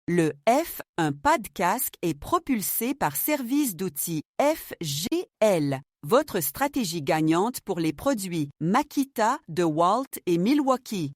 Le F, un pas de casque, est propulsé par service d'outils FGL, votre stratégie gagnante pour les produits Makita, DeWalt et Milwaukee.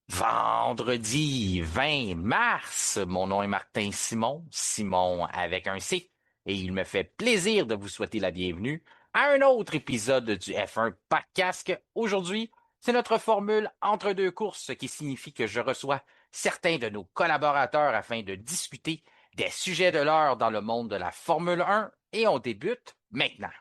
Vendredi 20 mars, mon nom est Martin Simon, Simon avec un C, et il me fait plaisir de vous souhaiter la bienvenue à un autre épisode du F1 Podcast. Aujourd'hui, c'est notre formule entre deux courses, ce qui signifie que je reçois certains de nos collaborateurs afin de discuter des sujets de l'heure dans le monde de la Formule 1, et on débute maintenant.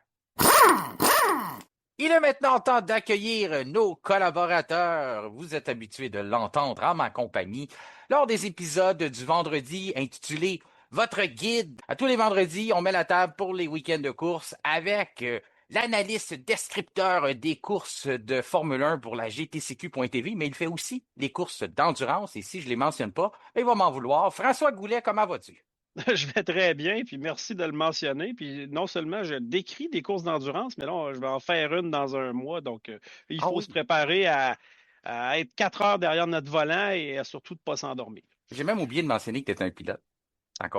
Il est maintenant temps d'accueillir nos collaborateurs. Vous êtes habitués de l'entendre en ma compagnie lors des épisodes du vendredi intitulés Votre guide. À tous les vendredis, on met la table pour les week-ends de course avec l'analyste descripteur des courses de Formule 1 pour la GTCQ.tv, mais il fait aussi les courses d'endurance. Et si je ne les mentionne pas, il va m'en vouloir. François Goulet, comment vas-tu? Je vais très bien, puis merci de le mentionner. Puis non seulement je décris des courses d'endurance, mais là, je vais en faire une dans un mois. Donc, il faut se préparer à être 4 heures derrière notre volant et surtout de ne pas s'endormir. J'ai même oublié de mentionner que tu es un pilote.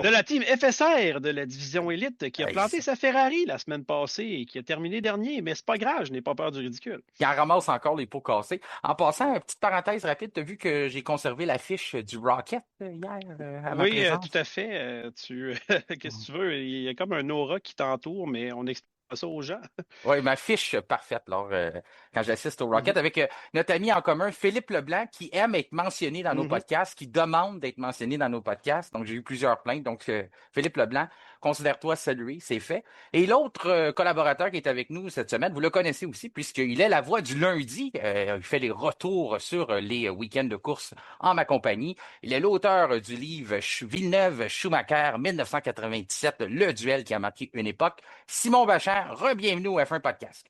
De la team FSR de la division élite qui a planté sa Ferrari la semaine passée et qui a terminé dernier, mais c'est pas grave, je n'ai pas peur du ridicule. Qui en ramasse encore les pots cassés. En passant, une petite parenthèse rapide, tu as vu que j'ai conservé l'affiche du Rocket hier à ma présence? Tout à fait. Qu'est-ce que tu veux? Il y a comme un aura qui t'entoure, mais on explique pas ça aux gens. Oui, ma fiche parfaite quand j'assiste au Rocket avec notre ami en commun, Philippe Leblanc, qui aime être mentionné dans nos podcasts, qui demande d'être mentionné dans nos podcasts. Donc, j'ai eu plusieurs plaintes. Donc, Philippe Leblanc, considère-toi salué, c'est fait. Et l'autre collaborateur qui est avec nous cette semaine, vous le connaissez aussi, puisqu'il est la voix du lundi. Il fait les retours sur les week-ends de course en ma compagnie. Il est l'auteur du livre Villeneuve-Schumacher 1997, le duel qui a marqué une époque. Simon Bachand, re-bienvenue au F1 Podcast.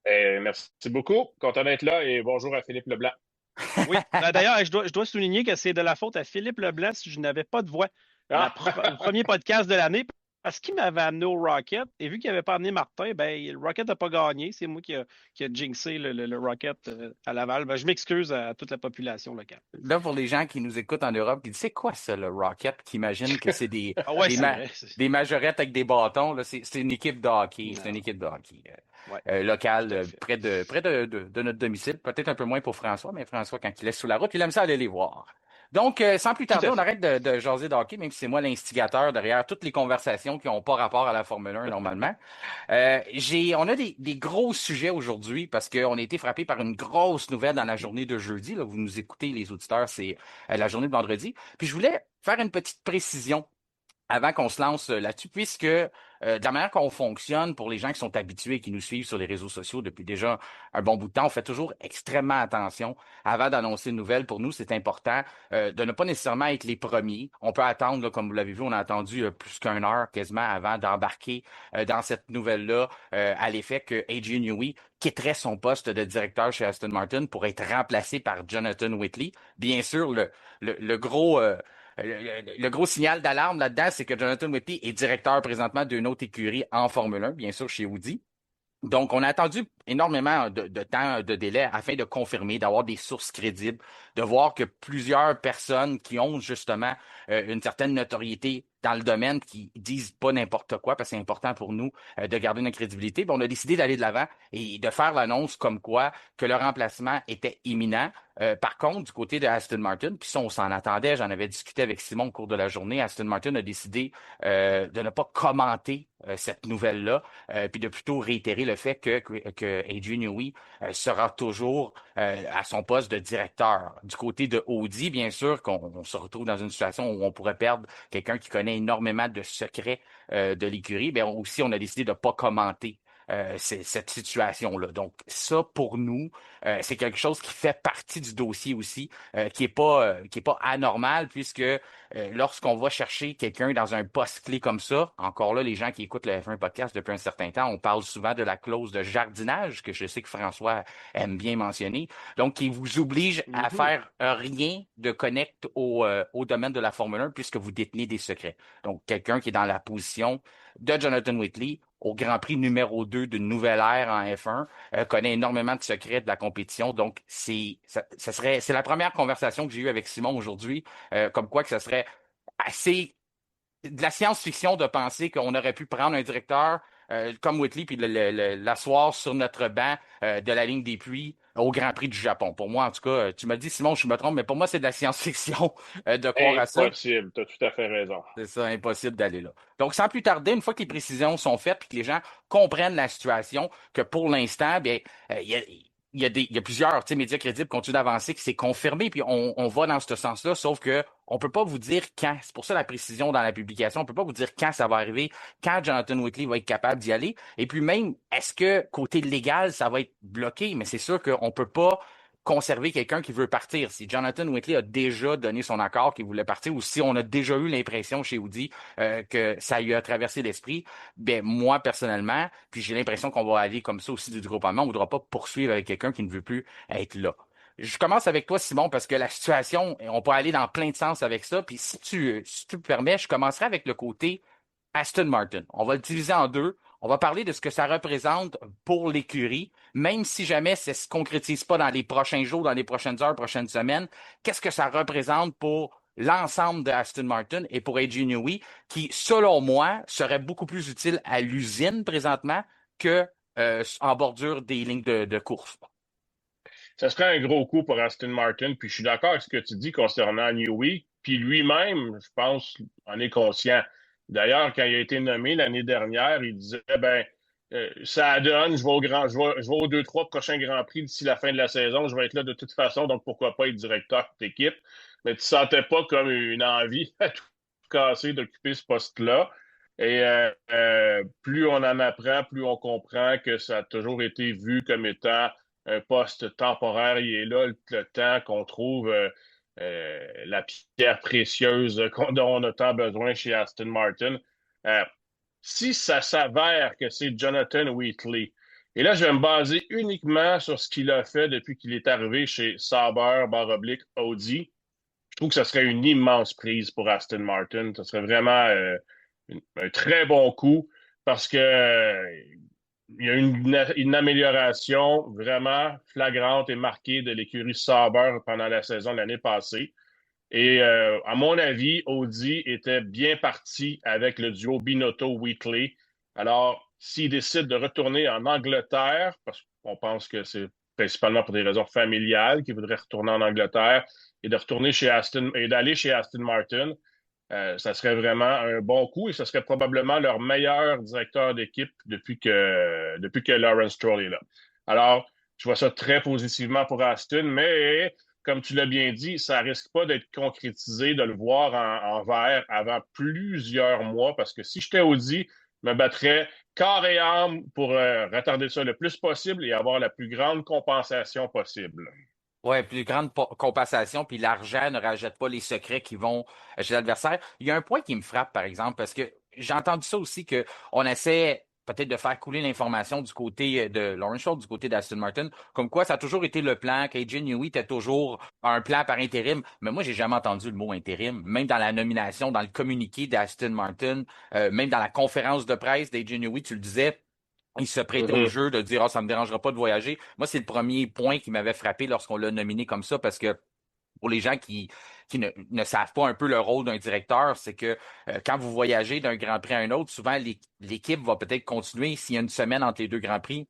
Merci beaucoup. Content d'être là et bonjour à Philippe Leblanc. Oui, d'ailleurs, je dois souligner que c'est de la faute à Philippe Leblanc si je n'avais pas de voix. Le premier podcast de l'année, parce qu'il m'avait amené au Rocket, et vu qu'il n'avait pas amené Martin, ben, le Rocket n'a pas gagné. C'est moi qui a jinxé le Rocket à Laval. Ben, je m'excuse à toute la population locale. Là, pour les gens qui nous écoutent en Europe, qui disent c'est quoi ça, le Rocket, qui imaginent que c'est des, des majorettes avec des bâtons. Là, c'est une équipe de hockey. C'est une équipe de hockey locale près de notre domicile. Peut-être un peu moins pour François, mais François, quand il est sous la route, il aime ça aller les voir. Donc, sans plus tarder, on arrête de jaser de hockey, même si c'est moi l'instigateur derrière toutes les conversations qui n'ont pas rapport à la Formule 1 normalement. On a des gros sujets aujourd'hui parce qu'on a été frappé par une grosse nouvelle dans la journée de jeudi. Là, vous nous écoutez, les auditeurs, c'est la journée de vendredi. Puis je voulais faire une petite précision avant qu'on se lance là-dessus, puisque de la manière qu'on fonctionne, pour les gens qui sont habitués et qui nous suivent sur les réseaux sociaux depuis déjà un bon bout de temps, on fait toujours extrêmement attention avant d'annoncer une nouvelle. Pour nous, c'est important de ne pas nécessairement être les premiers. On peut attendre, là, comme vous l'avez vu, on a attendu plus qu'une heure quasiment avant d'embarquer dans cette nouvelle-là à l'effet que Adrian Newey quitterait son poste de directeur chez Aston Martin pour être remplacé par Jonathan Whitley. Bien sûr, le gros... le gros signal d'alarme là-dedans, c'est que Jonathan Whitley est directeur présentement d'une autre écurie en Formule 1, bien sûr, chez Audi. Donc, on a attendu énormément de temps, de délai afin de confirmer, d'avoir des sources crédibles, de voir que plusieurs personnes qui ont justement une certaine notoriété dans le domaine, qui disent pas n'importe quoi, parce que c'est important pour nous de garder notre crédibilité, on a décidé d'aller de l'avant et de faire l'annonce comme quoi que le remplacement était imminent. Par contre, du côté de Aston Martin, puis ça, on s'en attendait, j'en avais discuté avec Simon au cours de la journée, Aston Martin a décidé de ne pas commenter cette nouvelle-là, puis de plutôt réitérer le fait que Adrian Newey sera toujours à son poste de directeur. Du côté de Audi, bien sûr, qu'on se retrouve dans une situation où on pourrait perdre quelqu'un qui connaît énormément de secrets de l'écurie, mais aussi on a décidé de ne pas commenter cette situation-là. Donc, ça, pour nous, c'est quelque chose qui fait partie du dossier aussi, qui est pas anormal, puisque lorsqu'on va chercher quelqu'un dans un poste clé comme ça, encore là, les gens qui écoutent le F1 Podcast depuis un certain temps, on parle souvent de la clause de jardinage, que je sais que François aime bien mentionner, donc qui vous oblige à faire rien de connect au domaine de la Formule 1, puisque vous détenez des secrets. Donc, quelqu'un qui est dans la position de Jonathan Whitley au Grand Prix numéro 2 d'une nouvelle ère en F1, connaît énormément de secrets de la compétition. Donc, c'est la première conversation que j'ai eue avec Simon aujourd'hui, comme quoi que ça serait assez de la science-fiction de penser qu'on aurait pu prendre un directeur comme Whitley puis l'asseoir sur notre banc de la ligne des puits au Grand Prix du Japon. Pour moi, en tout cas, tu m'as dit, Simon, je me trompe, mais pour moi, c'est de la science-fiction de croire à ça. Impossible, tu as tout à fait raison. C'est ça, impossible d'aller là. Donc, sans plus tarder, une fois que les précisions sont faites et que les gens comprennent la situation, que pour l'instant, bien, il y a plusieurs médias crédibles qui continuent d'avancer, qui s'est confirmé, puis on va dans ce sens-là, sauf que on peut pas vous dire quand. C'est pour ça la précision dans la publication. On peut pas vous dire quand ça va arriver, quand Jonathan Whitley va être capable d'y aller. Et puis même, est-ce que côté légal, ça va être bloqué? Mais c'est sûr qu'on peut pas conserver quelqu'un qui veut partir. Si Jonathan Whitley a déjà donné son accord qu'il voulait partir, ou si on a déjà eu l'impression chez Audi que ça lui a traversé l'esprit, ben moi personnellement, puis j'ai l'impression qu'on va aller comme ça aussi du groupement, on ne voudra pas poursuivre avec quelqu'un qui ne veut plus être là. Je commence avec toi, Simon, parce que la situation, on peut aller dans plein de sens avec ça. Puis si tu me permets, je commencerai avec le côté Aston Martin. On va le diviser en deux. On va parler de ce que ça représente pour l'écurie, même si jamais ça ne se concrétise pas dans les prochains jours, dans les prochaines heures, prochaines semaines. Qu'est-ce que ça représente pour l'ensemble de Aston Martin et pour Adrian Newey, qui, selon moi, serait beaucoup plus utile à l'usine présentement que en bordure des lignes de course. Ça serait un gros coup pour Aston Martin, puis je suis d'accord avec ce que tu dis concernant Newey, puis lui-même, je pense, en est conscient. D'ailleurs, quand il a été nommé l'année dernière, il disait, ça donne, je vais aux 2-3 prochains Grands Prix d'ici la fin de la saison, je vais être là de toute façon, donc pourquoi pas être directeur d'équipe. Mais tu sentais pas comme une envie à tout casser d'occuper ce poste-là. Et plus on en apprend, plus on comprend que ça a toujours été vu comme étant un poste temporaire. Il est là le temps qu'on trouve la pierre précieuse dont on a tant besoin chez Aston Martin. Euh, Si ça s'avère que c'est Jonathan Whitley, et là, je vais me baser uniquement sur ce qu'il a fait depuis qu'il est arrivé chez Sauber, Audi, je trouve que ça serait une immense prise pour Aston Martin. Ce serait vraiment un très bon coup parce que il y a une amélioration vraiment flagrante et marquée de l'écurie Sauber pendant la saison de l'année passée. Et à mon avis, Audi était bien parti avec le duo Binotto-Whitley. Alors, s'il décide de retourner en Angleterre, parce qu'on pense que c'est principalement pour des raisons familiales qu'il voudrait retourner en Angleterre et de retourner chez Aston et d'aller chez Aston Martin, ça serait vraiment un bon coup et ce serait probablement leur meilleur directeur d'équipe depuis que Lawrence Stroll est là. Alors, je vois ça très positivement pour Aston, mais comme tu l'as bien dit, ça risque pas d'être concrétisé, de le voir en vert avant plusieurs mois, parce que si j'étais Audi, je me battrais corps et âme pour retarder ça le plus possible et avoir la plus grande compensation possible. Ouais, plus grande compensation, puis l'argent ne rajoute pas les secrets qui vont chez l'adversaire. Il y a un point qui me frappe, par exemple, parce que j'ai entendu ça aussi qu'on essaie peut-être de faire couler l'information du côté de Lawrence Stroll, du côté d'Aston Martin, comme quoi ça a toujours été le plan, qu'Adrian Newey était toujours un plan par intérim. Mais moi, j'ai jamais entendu le mot intérim, même dans la nomination, dans le communiqué d'Aston Martin, même dans la conférence de presse d'Adrian Newey, tu le disais. Il se prêtait au jeu de dire ça me dérangera pas de voyager. Moi, c'est le premier point qui m'avait frappé lorsqu'on l'a nominé comme ça, parce que pour les gens qui ne savent pas un peu le rôle d'un directeur, c'est que quand vous voyagez d'un Grand Prix à un autre, souvent l'équipe va peut-être continuer s'il y a une semaine entre les deux Grands Prix.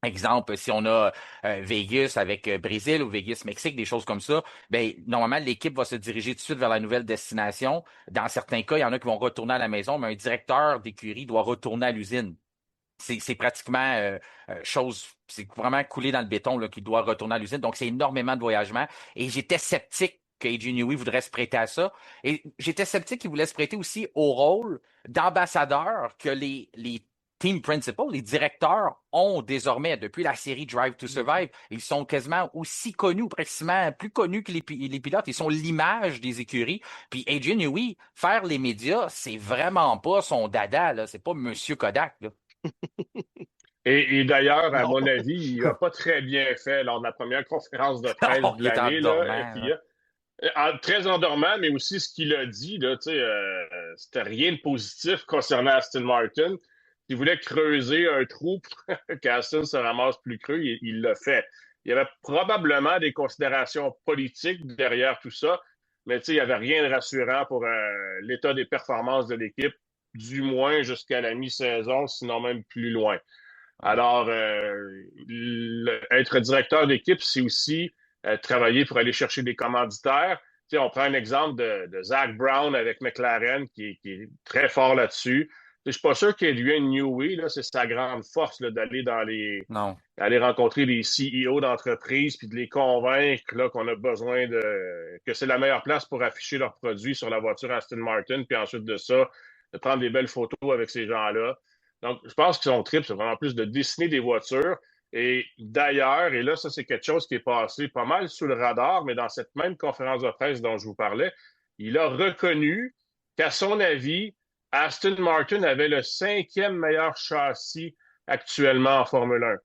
Exemple, si on a Vegas avec Brésil ou Vegas-Mexique, des choses comme ça, ben normalement, l'équipe va se diriger tout de suite vers la nouvelle destination. Dans certains cas, il y en a qui vont retourner à la maison, mais un directeur d'écurie doit retourner à l'usine. C'est pratiquement c'est vraiment coulé dans le béton là, qu'il doit retourner à l'usine. Donc, c'est énormément de voyagement. Et j'étais sceptique qu'Adrian Newey voudrait se prêter à ça. Et j'étais sceptique qu'il voulait se prêter aussi au rôle d'ambassadeur que les team principals, les directeurs ont désormais depuis la série Drive to Survive. Ils sont quasiment aussi connus, ou pratiquement plus connus que les pilotes. Ils sont l'image des écuries. Puis Adrian Newey, faire les médias, c'est vraiment pas son dada, là. C'est pas Monsieur Kodak, là. Et d'ailleurs, à mon avis, il n'a pas très bien fait lors de la première conférence de presse de l'année. Très endormant, mais aussi ce qu'il a dit, là, c'était rien de positif concernant Aston Martin. s'il voulait creuser un trou pour qu'Aston se ramasse plus creux, il l'a fait. Il y avait probablement des considérations politiques derrière tout ça, mais il n'y avait rien de rassurant pour l'état des performances de l'équipe, du moins jusqu'à la mi-saison, sinon même plus loin. Alors, être directeur d'équipe, c'est aussi travailler pour aller chercher des commanditaires. On prend un exemple de Zach Brown avec McLaren, qui est très fort là-dessus. Je suis pas sûr qu'Adrian Newey, là, c'est sa grande force là, d'aller aller rencontrer les CEO d'entreprises puis de les convaincre là, qu'on a besoin que c'est la meilleure place pour afficher leurs produits sur la voiture Aston Martin, puis ensuite de ça, de prendre des belles photos avec ces gens-là. Donc, je pense que son trip, c'est vraiment plus de dessiner des voitures. Et d'ailleurs, et là, ça, c'est quelque chose qui est passé pas mal sous le radar, mais dans cette même conférence de presse dont je vous parlais, il a reconnu qu'à son avis, Aston Martin avait le 5e meilleur châssis actuellement en Formule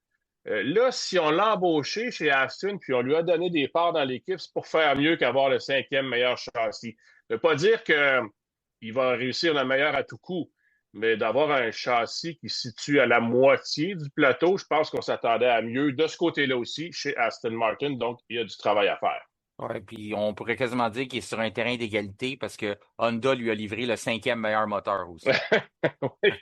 1. Là, si on l'a embauché chez Aston puis on lui a donné des parts dans l'équipe, c'est pour faire mieux qu'avoir le 5e meilleur châssis. Ça ne veut pas dire qu'il va réussir le meilleur à tout coup, mais d'avoir un châssis qui se situe à la moitié du plateau, je pense qu'on s'attendait à mieux de ce côté-là aussi chez Aston Martin. Donc, il y a du travail à faire. Oui, puis on pourrait quasiment dire qu'il est sur un terrain d'égalité parce que Honda lui a livré le 5e meilleur moteur aussi. Oui.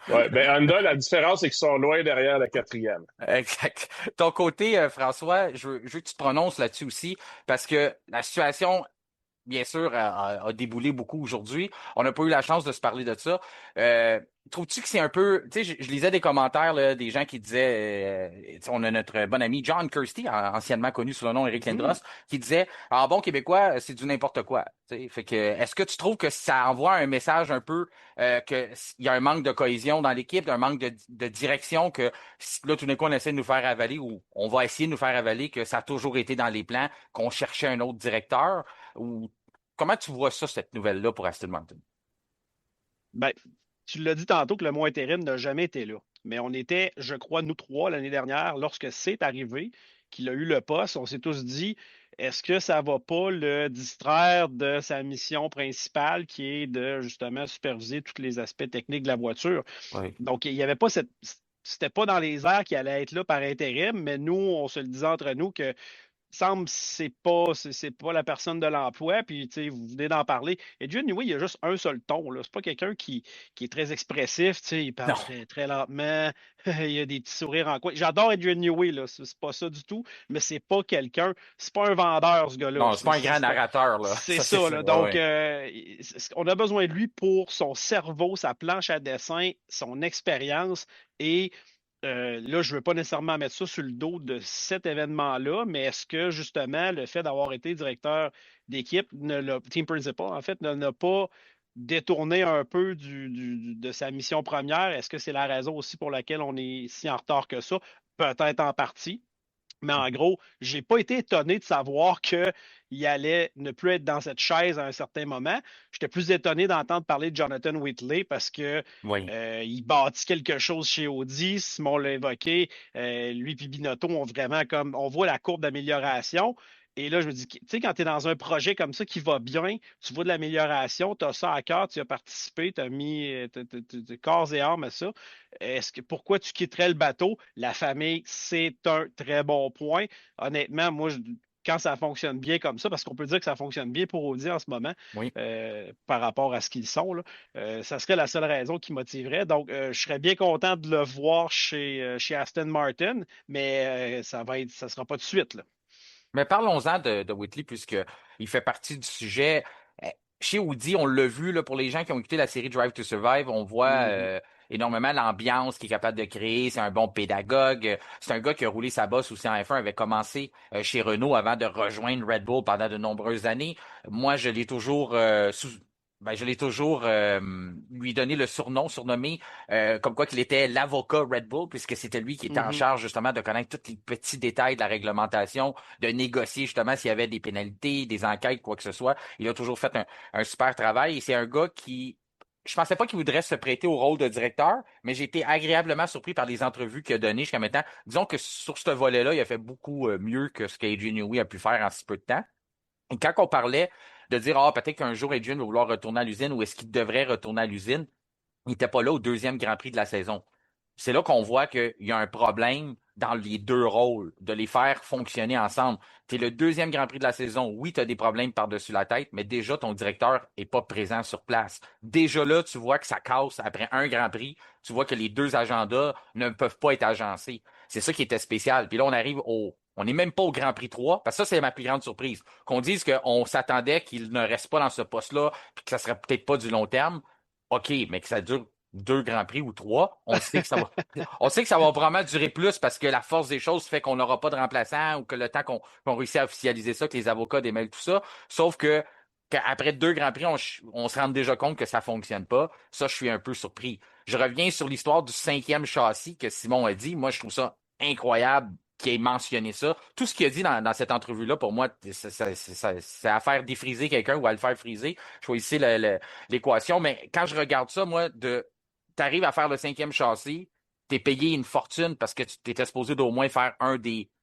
Honda, la différence, c'est qu'ils sont loin derrière le 4e. Exact. Ton côté, François, je veux que tu te prononces là-dessus aussi parce que la situation, bien sûr, a déboulé beaucoup aujourd'hui. On n'a pas eu la chance de se parler de ça. Trouves-tu que c'est un peu... Tu sais, je lisais des commentaires là, des gens qui disaient... on a notre bon ami John Kirsty, anciennement connu sous le nom Eric Lindros, qui disait « En bon québécois, c'est du n'importe quoi. » Fait que, est-ce que tu trouves que ça envoie un message un peu qu'il y a un manque de cohésion dans l'équipe, un manque de direction, que là, tout d'un coup, on essaie de nous faire avaler ou on va essayer de nous faire avaler que ça a toujours été dans les plans, qu'on cherchait un autre directeur? Ou comment tu vois ça, cette nouvelle-là pour Aston Martin? Ben, tu l'as dit tantôt que le mot intérim n'a jamais été là. Mais on était, je crois, nous trois l'année dernière, lorsque c'est arrivé, qu'il a eu le poste, on s'est tous dit, est-ce que ça ne va pas le distraire de sa mission principale qui est de justement superviser tous les aspects techniques de la voiture? Oui. Donc, il n'y avait pas c'était pas dans les airs qu'il allait être là par intérim, mais nous, on se le disait entre nous que semble que c'est pas la personne de l'emploi, puis vous venez d'en parler. Et Adrian Newey, il y a juste un seul ton. C'est pas quelqu'un qui est très expressif. Il parle très, très lentement. Il a des petits sourires en coin. J'adore Adrian Newey, là. C'est pas ça du tout, mais c'est pas quelqu'un. C'est pas un vendeur, ce gars-là. Non, c'est pas un grand narrateur, là. C'est ça, là. Donc, on a besoin de lui pour son cerveau, sa planche à dessin, son expérience et là, je ne veux pas nécessairement mettre ça sur le dos de cet événement-là, mais est-ce que justement le fait d'avoir été directeur d'équipe, team principal, en fait, ne l'a pas détourné un peu de sa mission première? Est-ce que c'est la raison aussi pour laquelle on est si en retard que ça? Peut-être en partie. Mais en gros, je n'ai pas été étonné de savoir qu'il allait ne plus être dans cette chaise à un certain moment. J'étais plus étonné d'entendre parler de Jonathan Whitley parce que il bâtit quelque chose chez Audi. Simon l'a évoqué. Lui et Binotto ont vraiment on voit la courbe d'amélioration. Et là, je me dis, tu sais, quand tu es dans un projet comme ça qui va bien, tu vois de l'amélioration, tu as ça à cœur, tu as participé, tu as mis corps et âme à ça. Pourquoi tu quitterais le bateau? La famille, c'est un très bon point. Honnêtement, moi, quand ça fonctionne bien comme ça, parce qu'on peut dire que ça fonctionne bien pour Audi en ce moment, par rapport à ce qu'ils sont, là, ça serait la seule raison qui motiverait. Donc, je serais bien content de le voir chez Aston Martin, mais ça sera pas de suite, là. Mais parlons-en de Whitley, puisqu'il fait partie du sujet. Chez Audi, on l'a vu, là, pour les gens qui ont écouté la série Drive to Survive, on voit énormément l'ambiance qu'il est capable de créer. C'est un bon pédagogue. C'est un gars qui a roulé sa bosse aussi en F1, avait commencé chez Renault avant de rejoindre Red Bull pendant de nombreuses années. Moi, je l'ai toujours lui donné le surnommé comme quoi qu'il était l'avocat Red Bull, puisque c'était lui qui était en charge justement de connaître tous les petits détails de la réglementation, de négocier justement s'il y avait des pénalités, des enquêtes, quoi que ce soit. Il a toujours fait un super travail et c'est un gars qui... Je pensais pas qu'il voudrait se prêter au rôle de directeur, mais j'ai été agréablement surpris par les entrevues qu'il a données jusqu'à maintenant. Disons que sur ce volet-là, il a fait beaucoup mieux que ce qu'Adrian Newey a pu faire en si peu de temps. Et quand on parlait de dire, peut-être qu'un jour, Adrian va vouloir retourner à l'usine ou est-ce qu'il devrait retourner à l'usine, il n'était pas là au deuxième Grand Prix de la saison. C'est là qu'on voit qu'il y a un problème dans les deux rôles, de les faire fonctionner ensemble. Tu es le deuxième Grand Prix de la saison. Oui, tu as des problèmes par-dessus la tête, mais déjà, ton directeur n'est pas présent sur place. Déjà là, tu vois que ça casse après un Grand Prix. Tu vois que les deux agendas ne peuvent pas être agencés. C'est ça qui était spécial. Puis là, on n'est même pas au Grand Prix 3, parce que ça, c'est ma plus grande surprise. Qu'on dise qu'on s'attendait qu'il ne reste pas dans ce poste-là, puis que ça serait peut-être pas du long terme. OK, mais que ça dure 2 Grands Prix ou 3, on sait que ça va, on sait que ça va probablement durer plus parce que la force des choses fait qu'on n'aura pas de remplaçant ou que le temps qu'on réussit à officialiser ça, que les avocats démêlent tout ça. Sauf que qu'après 2 Grands Prix, on se rend déjà compte que ça fonctionne pas. Ça, je suis un peu surpris. Je reviens sur l'histoire du 5e châssis que Simon a dit. Moi, je trouve ça incroyable qu'il ait mentionné ça. Tout ce qu'il a dit dans cette entrevue-là, pour moi, c'est à faire défriser quelqu'un ou à le faire friser. Choisissez l'équation. Mais quand je regarde ça, moi, tu arrives à faire le 5e châssis, tu es payé une fortune parce que tu étais supposé d'au moins faire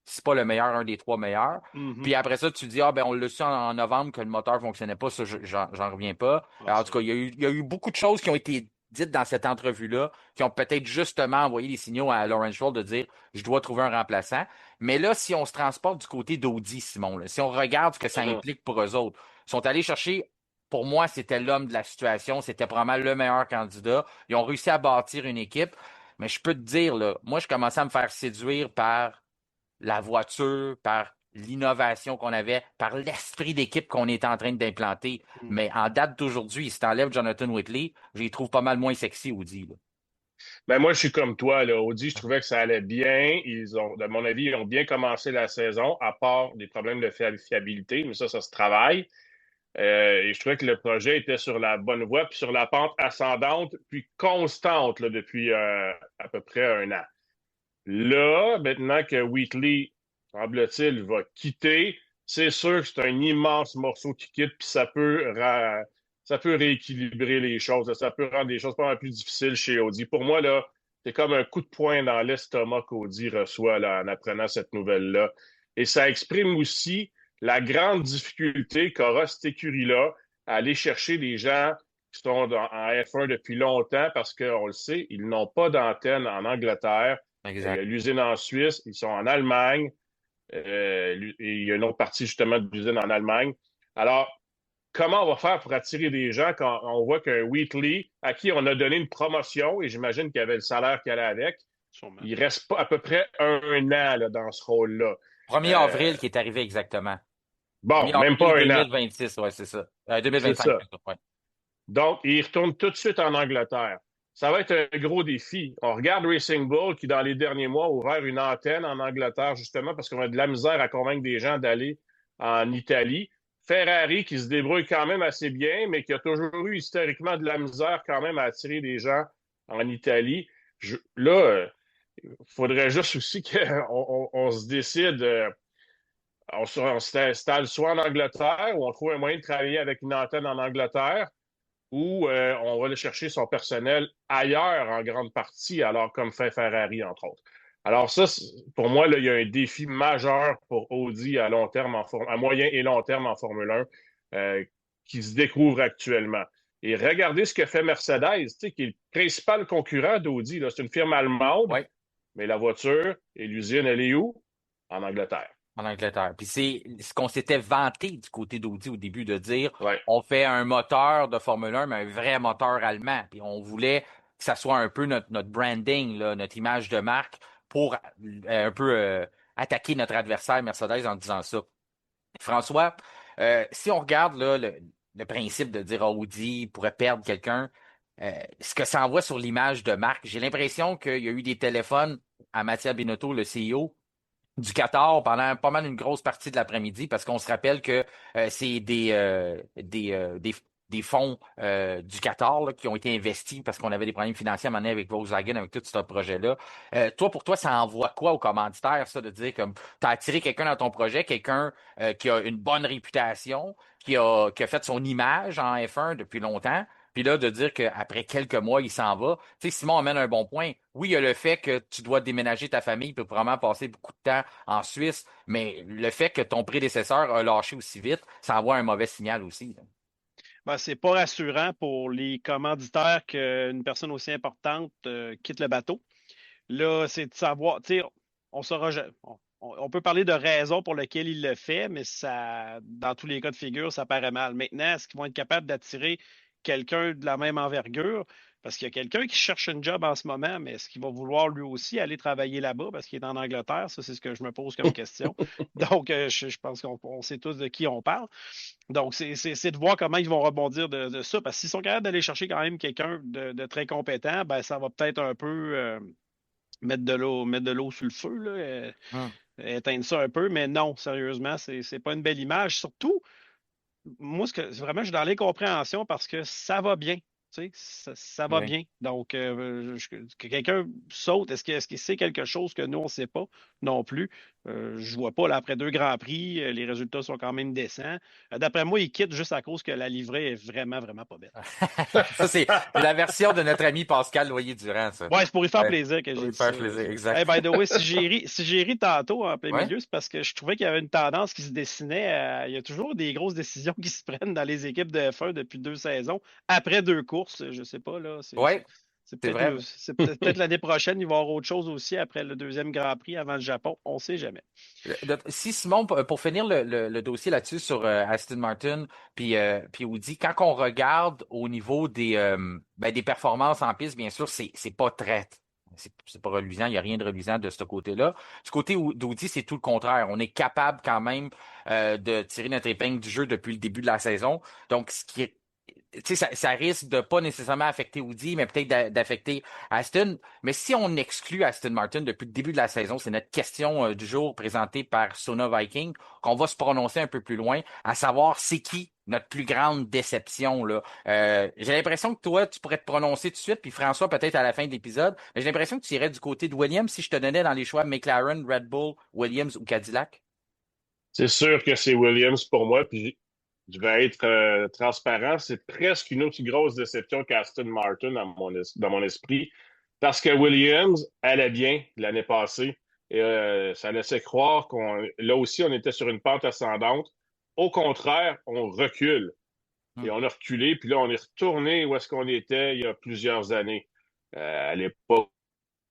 si pas le meilleur, un des 3 meilleurs. Mm-hmm. Puis après ça, tu dis, ben on l'a su en novembre que le moteur ne fonctionnait pas, ça, j'en reviens pas. En tout cas, il y a eu beaucoup de choses qui ont été dites dans cette entrevue-là, qui ont peut-être justement envoyé des signaux à Lawrence Stroll de dire, je dois trouver un remplaçant. Mais là, si on se transporte du côté d'Audi, Simon, là, si on regarde ce que ça implique pour eux autres, ils sont allés chercher. Pour moi, c'était l'homme de la situation. C'était probablement le meilleur candidat. Ils ont réussi à bâtir une équipe. Mais je peux te dire, là, moi, je commençais à me faire séduire par la voiture, par l'innovation qu'on avait, par l'esprit d'équipe qu'on était en train d'implanter. Mais en date d'aujourd'hui, si t'enlèves Jonathan Whitley, je les trouve pas mal moins sexy, Audi. Là. Ben moi, je suis comme toi, là. Audi, je trouvais que ça allait bien. De mon avis, ils ont bien commencé la saison, à part des problèmes de fiabilité, mais ça se travaille. Et je trouvais que le projet était sur la bonne voie, puis sur la pente ascendante, puis constante là, depuis à peu près un an. Là, maintenant que Wheatley, semble-t-il, va quitter, c'est sûr que c'est un immense morceau qui quitte, puis ça peut rééquilibrer les choses. Ça peut rendre les choses pas mal plus difficiles chez Audi. Pour moi, là, c'est comme un coup de poing dans l'estomac qu'Audi reçoit là, en apprenant cette nouvelle-là. Et ça exprime aussi la grande difficulté qu'aura cette écurie-là à aller chercher des gens qui sont en F1 depuis longtemps parce qu'on le sait, ils n'ont pas d'antenne en Angleterre. Exact. L'usine en Suisse, ils sont en Allemagne. Et il y a une autre partie justement de l'usine en Allemagne. Alors, comment on va faire pour attirer des gens quand on voit qu'un Wheatley, à qui on a donné une promotion, et j'imagine qu'il y avait le salaire qui allait avec, sûrement. Il reste pas à peu près un an là, dans ce rôle-là. 1er avril qui est arrivé exactement. Bon, même pas un 2026, an. Ouais, c'est ça. 2025, c'est ça. Ouais. Donc, il retourne tout de suite en Angleterre. Ça va être un gros défi. On regarde Racing Bull qui, dans les derniers mois, a ouvert une antenne en Angleterre, justement, parce qu'on a de la misère à convaincre des gens d'aller en Italie. Ferrari qui se débrouille quand même assez bien, mais qui a toujours eu historiquement de la misère quand même à attirer des gens en Italie. Là, il faudrait juste aussi qu'on se décide, on s'installe soit en Angleterre ou on trouve un moyen de travailler avec une antenne en Angleterre ou on va aller chercher son personnel ailleurs en grande partie, alors comme fait Ferrari, entre autres. Alors ça, pour moi, là, il y a un défi majeur pour Audi à long terme, à moyen et long terme en Formule 1 qui se découvre actuellement. Et regardez ce que fait Mercedes, qui est le principal concurrent d'Audi. C'est une firme allemande, mais la voiture et l'usine, elle est où? En Angleterre. En Angleterre. Puis c'est ce qu'on s'était vanté du côté d'Audi au début de dire on fait un moteur de Formule 1, mais un vrai moteur allemand. Puis on voulait que ça soit un peu notre branding, là, notre image de marque pour un peu attaquer notre adversaire Mercedes en disant ça. François, si on regarde là, le principe de dire Audi pourrait perdre quelqu'un, ce que ça envoie sur l'image de marque, j'ai l'impression qu'il y a eu des téléphones à Mattia Binotto, le CEO, du Qatar pendant pas mal une grosse partie de l'après-midi parce qu'on se rappelle que c'est des fonds du Qatar là, qui ont été investis parce qu'on avait des problèmes financiers à un moment donné avec Volkswagen, avec tout ce projet-là. Pour toi, ça envoie quoi aux commanditaires, ça, de dire comme tu as attiré quelqu'un dans ton projet, quelqu'un qui a une bonne réputation, qui a fait son image en F1 depuis longtemps, puis là, de dire qu'après quelques mois, il s'en va. Tu sais, Simon amène un bon point. Oui, il y a le fait que tu dois déménager ta famille, puis probablement passer beaucoup de temps en Suisse, mais le fait que ton prédécesseur a lâché aussi vite, ça envoie un mauvais signal aussi. Ben, c'est pas rassurant pour les commanditaires qu'une personne aussi importante quitte le bateau. Là, c'est de savoir, tu sais, on saura, on peut parler de raisons pour lesquelles il le fait, mais ça, dans tous les cas de figure, ça paraît mal. Maintenant, est-ce qu'ils vont être capables d'attirer quelqu'un de la même envergure? Parce qu'il y a quelqu'un qui cherche une job en ce moment, mais est-ce qu'il va vouloir lui aussi aller travailler là-bas parce qu'il est en Angleterre? Ça, c'est ce que je me pose comme question. Donc, je pense qu'on sait tous de qui on parle. Donc, c'est de voir comment ils vont rebondir de ça. Parce que s'ils sont capables d'aller chercher quand même quelqu'un de très compétent, ben, ça va peut-être un peu mettre de l'eau sur le feu, là, éteindre ça un peu. Mais non, sérieusement, c'est pas une belle image. Surtout, moi, vraiment, je suis dans l'incompréhension parce que ça va bien. Tu sais, ça va Oui. bien. Donc, que quelqu'un saute, est-ce qu'il sait quelque chose que nous, on ne sait pas non plus? Je vois pas, là, après 2 Grands Prix, les résultats sont quand même décents. D'après moi, il quitte juste à cause que la livrée est vraiment, vraiment pas belle. Ça, c'est la version de notre ami Pascal Loyer-Durand, ça. Ouais, c'est pour y faire Ouais. plaisir que Pour j'ai lui dit faire ça. plaisir, Hey, exact. by the way, si j'ai ri tantôt en plein Ouais. milieu, c'est parce que je trouvais qu'il y avait une tendance qui se dessinait. Il y a toujours des grosses décisions qui se prennent dans les équipes de F1 depuis 2 saisons, après 2 courses. Je sais pas, là. Ouais, C'est c'est vrai. peut-être l'année prochaine, il va y avoir autre chose aussi après le deuxième Grand Prix avant le Japon. On sait jamais. Si Simon, pour finir le dossier là-dessus sur Aston Martin puis Audi, quand on regarde au niveau des performances en piste, bien sûr, c'est pas c'est pas reluisant, il n'y a rien de reluisant de ce côté-là. Du côté d'Audi, c'est tout le contraire. On est capable quand même de tirer notre épingle du jeu depuis le début de la saison. Donc, ce qui est tu sais, ça risque de pas nécessairement affecter Audi, mais peut-être d'affecter Aston. Mais si on exclut Aston Martin depuis le début de la saison, c'est notre question du jour présentée par Sona Viking, qu'on va se prononcer un peu plus loin, à savoir c'est qui notre plus grande déception, là. J'ai l'impression que toi, tu pourrais te prononcer tout de suite, puis François peut-être à la fin de l'épisode, mais j'ai l'impression que tu irais du côté de Williams si je te donnais dans les choix McLaren, Red Bull, Williams ou Cadillac. C'est sûr que c'est Williams pour moi, puis je vais être transparent. C'est presque une aussi grosse déception qu'Aston Martin dans mon esprit, parce que Williams allait bien l'année passée et ça laissait croire là aussi, on était sur une pente ascendante. Au contraire, on recule et on a reculé, puis là, on est retourné où est-ce qu'on était il y a plusieurs années. À l'époque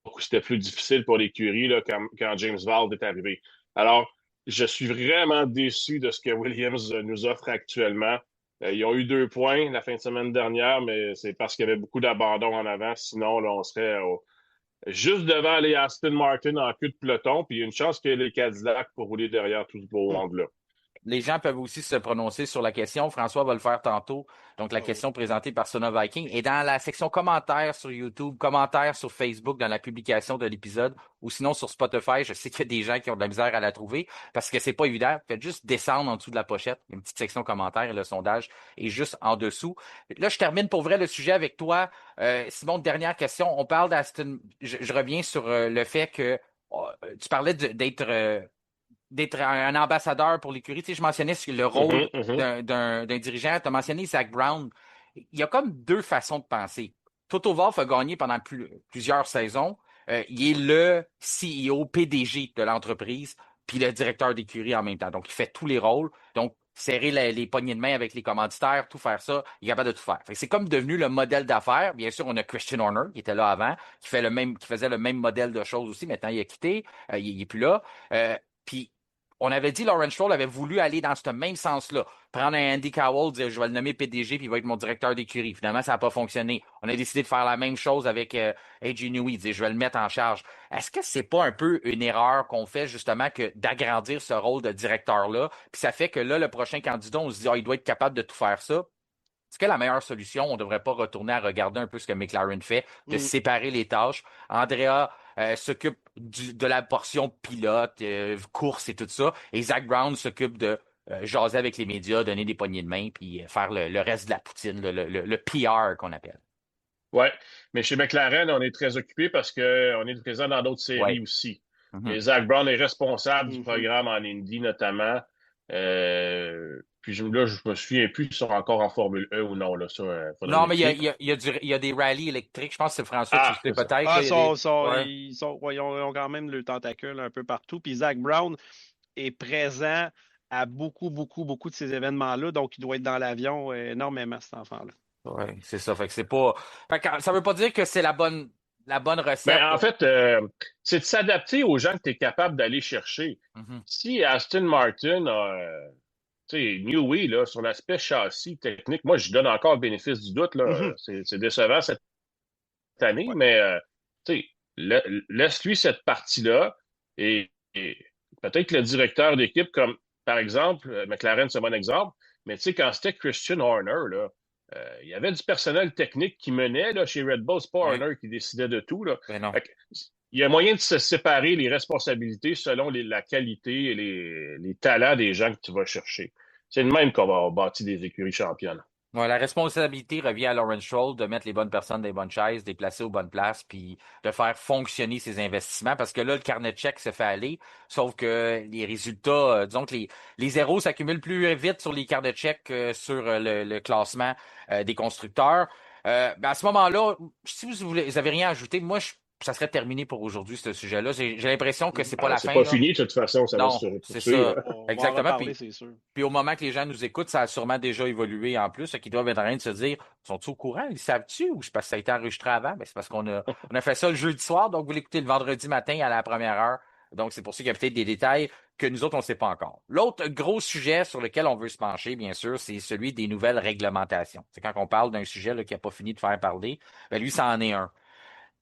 où c'était plus difficile pour l'écurie là, quand James Vald est arrivé. Alors, je suis vraiment déçu de ce que Williams nous offre actuellement. Ils ont eu 2 points la fin de semaine dernière, mais c'est parce qu'il y avait beaucoup d'abandon en avant. Sinon, là, on serait juste devant les Aston Martin en queue de peloton. Puis il y a une chance qu'il y ait les Cadillacs pour rouler derrière tout ce beau monde-là. Les gens peuvent aussi se prononcer sur la question. François va le faire tantôt. Donc, la question présentée par Sona Viking. Et dans la section commentaires sur YouTube, commentaires sur Facebook dans la publication de l'épisode, ou sinon sur Spotify, je sais qu'il y a des gens qui ont de la misère à la trouver parce que c'est pas évident. Faites juste descendre en dessous de la pochette. Il y a une petite section commentaires et le sondage est juste en dessous. Là, je termine pour vrai le sujet avec toi. Simon, dernière question. On parle d'Aston. Je reviens sur le fait que tu parlais d'être un ambassadeur pour l'écurie. Tu sais, je mentionnais le rôle d'un dirigeant. Tu as mentionné Zach Brown. Il y a comme 2 façons de penser. Toto Wolff a gagné pendant plusieurs saisons. Il est le CEO, PDG de l'entreprise, puis le directeur d'écurie en même temps. Donc, il fait tous les rôles. Donc, serrer les poignées de main avec les commanditaires, tout faire ça, il est capable de tout faire. C'est comme devenu le modèle d'affaires. Bien sûr, on a Christian Horner, qui était là avant, qui faisait le même modèle de choses aussi. Maintenant, il a quitté. Il est plus là. Puis, on avait dit Lawrence Stroll avait voulu aller dans ce même sens-là. Prendre un Andy Cowell, dire je vais le nommer PDG puis il va être mon directeur d'écurie. Finalement, ça n'a pas fonctionné. On a décidé de faire la même chose avec AJ Newey, dire je vais le mettre en charge. Est-ce que c'est pas un peu une erreur qu'on fait justement que d'agrandir ce rôle de directeur-là? Puis ça fait que là, le prochain candidat, on se dit il doit être capable de tout faire ça. Est-ce que la meilleure solution, on ne devrait pas retourner à regarder un peu ce que McLaren fait, de séparer les tâches? Andrea s'occupe de la portion pilote, course et tout ça, et Zach Brown s'occupe de jaser avec les médias, donner des poignées de main, puis faire le reste de la poutine, le PR qu'on appelle. Oui, mais chez McLaren, on est très occupé parce qu'on est présent dans d'autres séries aussi. Et Zach Brown est responsable du programme en Indy notamment. Puis là, je me souviens plus s'ils sont encore en Formule 1 ou non. Là, ça, non, mais il y a des rallyes électriques. Je pense que c'est François qui le sait peut-être. Ah, ils ont quand même le tentacule un peu partout. Puis Zach Brown est présent à beaucoup, beaucoup, beaucoup de ces événements-là. Donc, il doit être dans l'avion énormément, cet enfant-là. Oui, c'est ça. Fait que c'est pas. Fait que ça veut pas dire que c'est la bonne recette Ben, en pour. fait, c'est de s'adapter aux gens que tu es capable d'aller chercher. Mhm. Si Aston Martin a, tu sais, Newey, là, sur l'aspect châssis technique, moi, je donne encore le bénéfice du doute, là. Mhm. C'est décevant cette année, Ouais. mais, tu sais, laisse-lui cette partie-là et peut-être que le directeur d'équipe, comme, par exemple, McLaren, c'est un bon exemple, mais tu sais, quand c'était Christian Horner, là, il y avait du personnel technique qui menait là, chez Red Bull. C'est pas Oui, Horner qui décidait de tout. Là. ben non. Fait que, il y a moyen de se séparer les responsabilités selon la qualité et les talents des gens que tu vas chercher. C'est de même qu'on va bâtir des écuries championnes. Ouais, la responsabilité revient à Lawrence Stroll de mettre les bonnes personnes dans les bonnes chaises, de les placer aux bonnes places, puis de faire fonctionner ses investissements. Parce que là, le carnet de chèques se fait aller, sauf que les résultats, disons que les zéros s'accumulent plus vite sur les carnets de chèques que sur le classement des constructeurs. Ben à ce moment-là, si vous avez rien à ajouter, moi, ça serait terminé pour aujourd'hui, ce sujet-là. J'ai l'impression que c'est pas Ben, la c'est fin, pas là. fini, de toute façon, ça va Non, se c'est poursuivre. ça. On va en Exactement. reparler, Puis c'est sûr. puis au moment que les gens nous écoutent, ça a sûrement déjà évolué en plus. Qui doivent être en train de se dire, sont-ils au courant? Ils savent-tu? Ou c'est parce que ça a été enregistré avant? Ben, c'est parce qu'on a fait ça le jeudi soir, donc vous l'écoutez le vendredi matin à la première heure. Donc, c'est pour ça qu'il y a peut-être des détails que nous autres, on ne sait pas encore. L'autre gros sujet sur lequel on veut se pencher, bien sûr, c'est celui des nouvelles réglementations. C'est quand on parle d'un sujet là, qui n'a pas fini de faire parler, ben lui, ça en est un.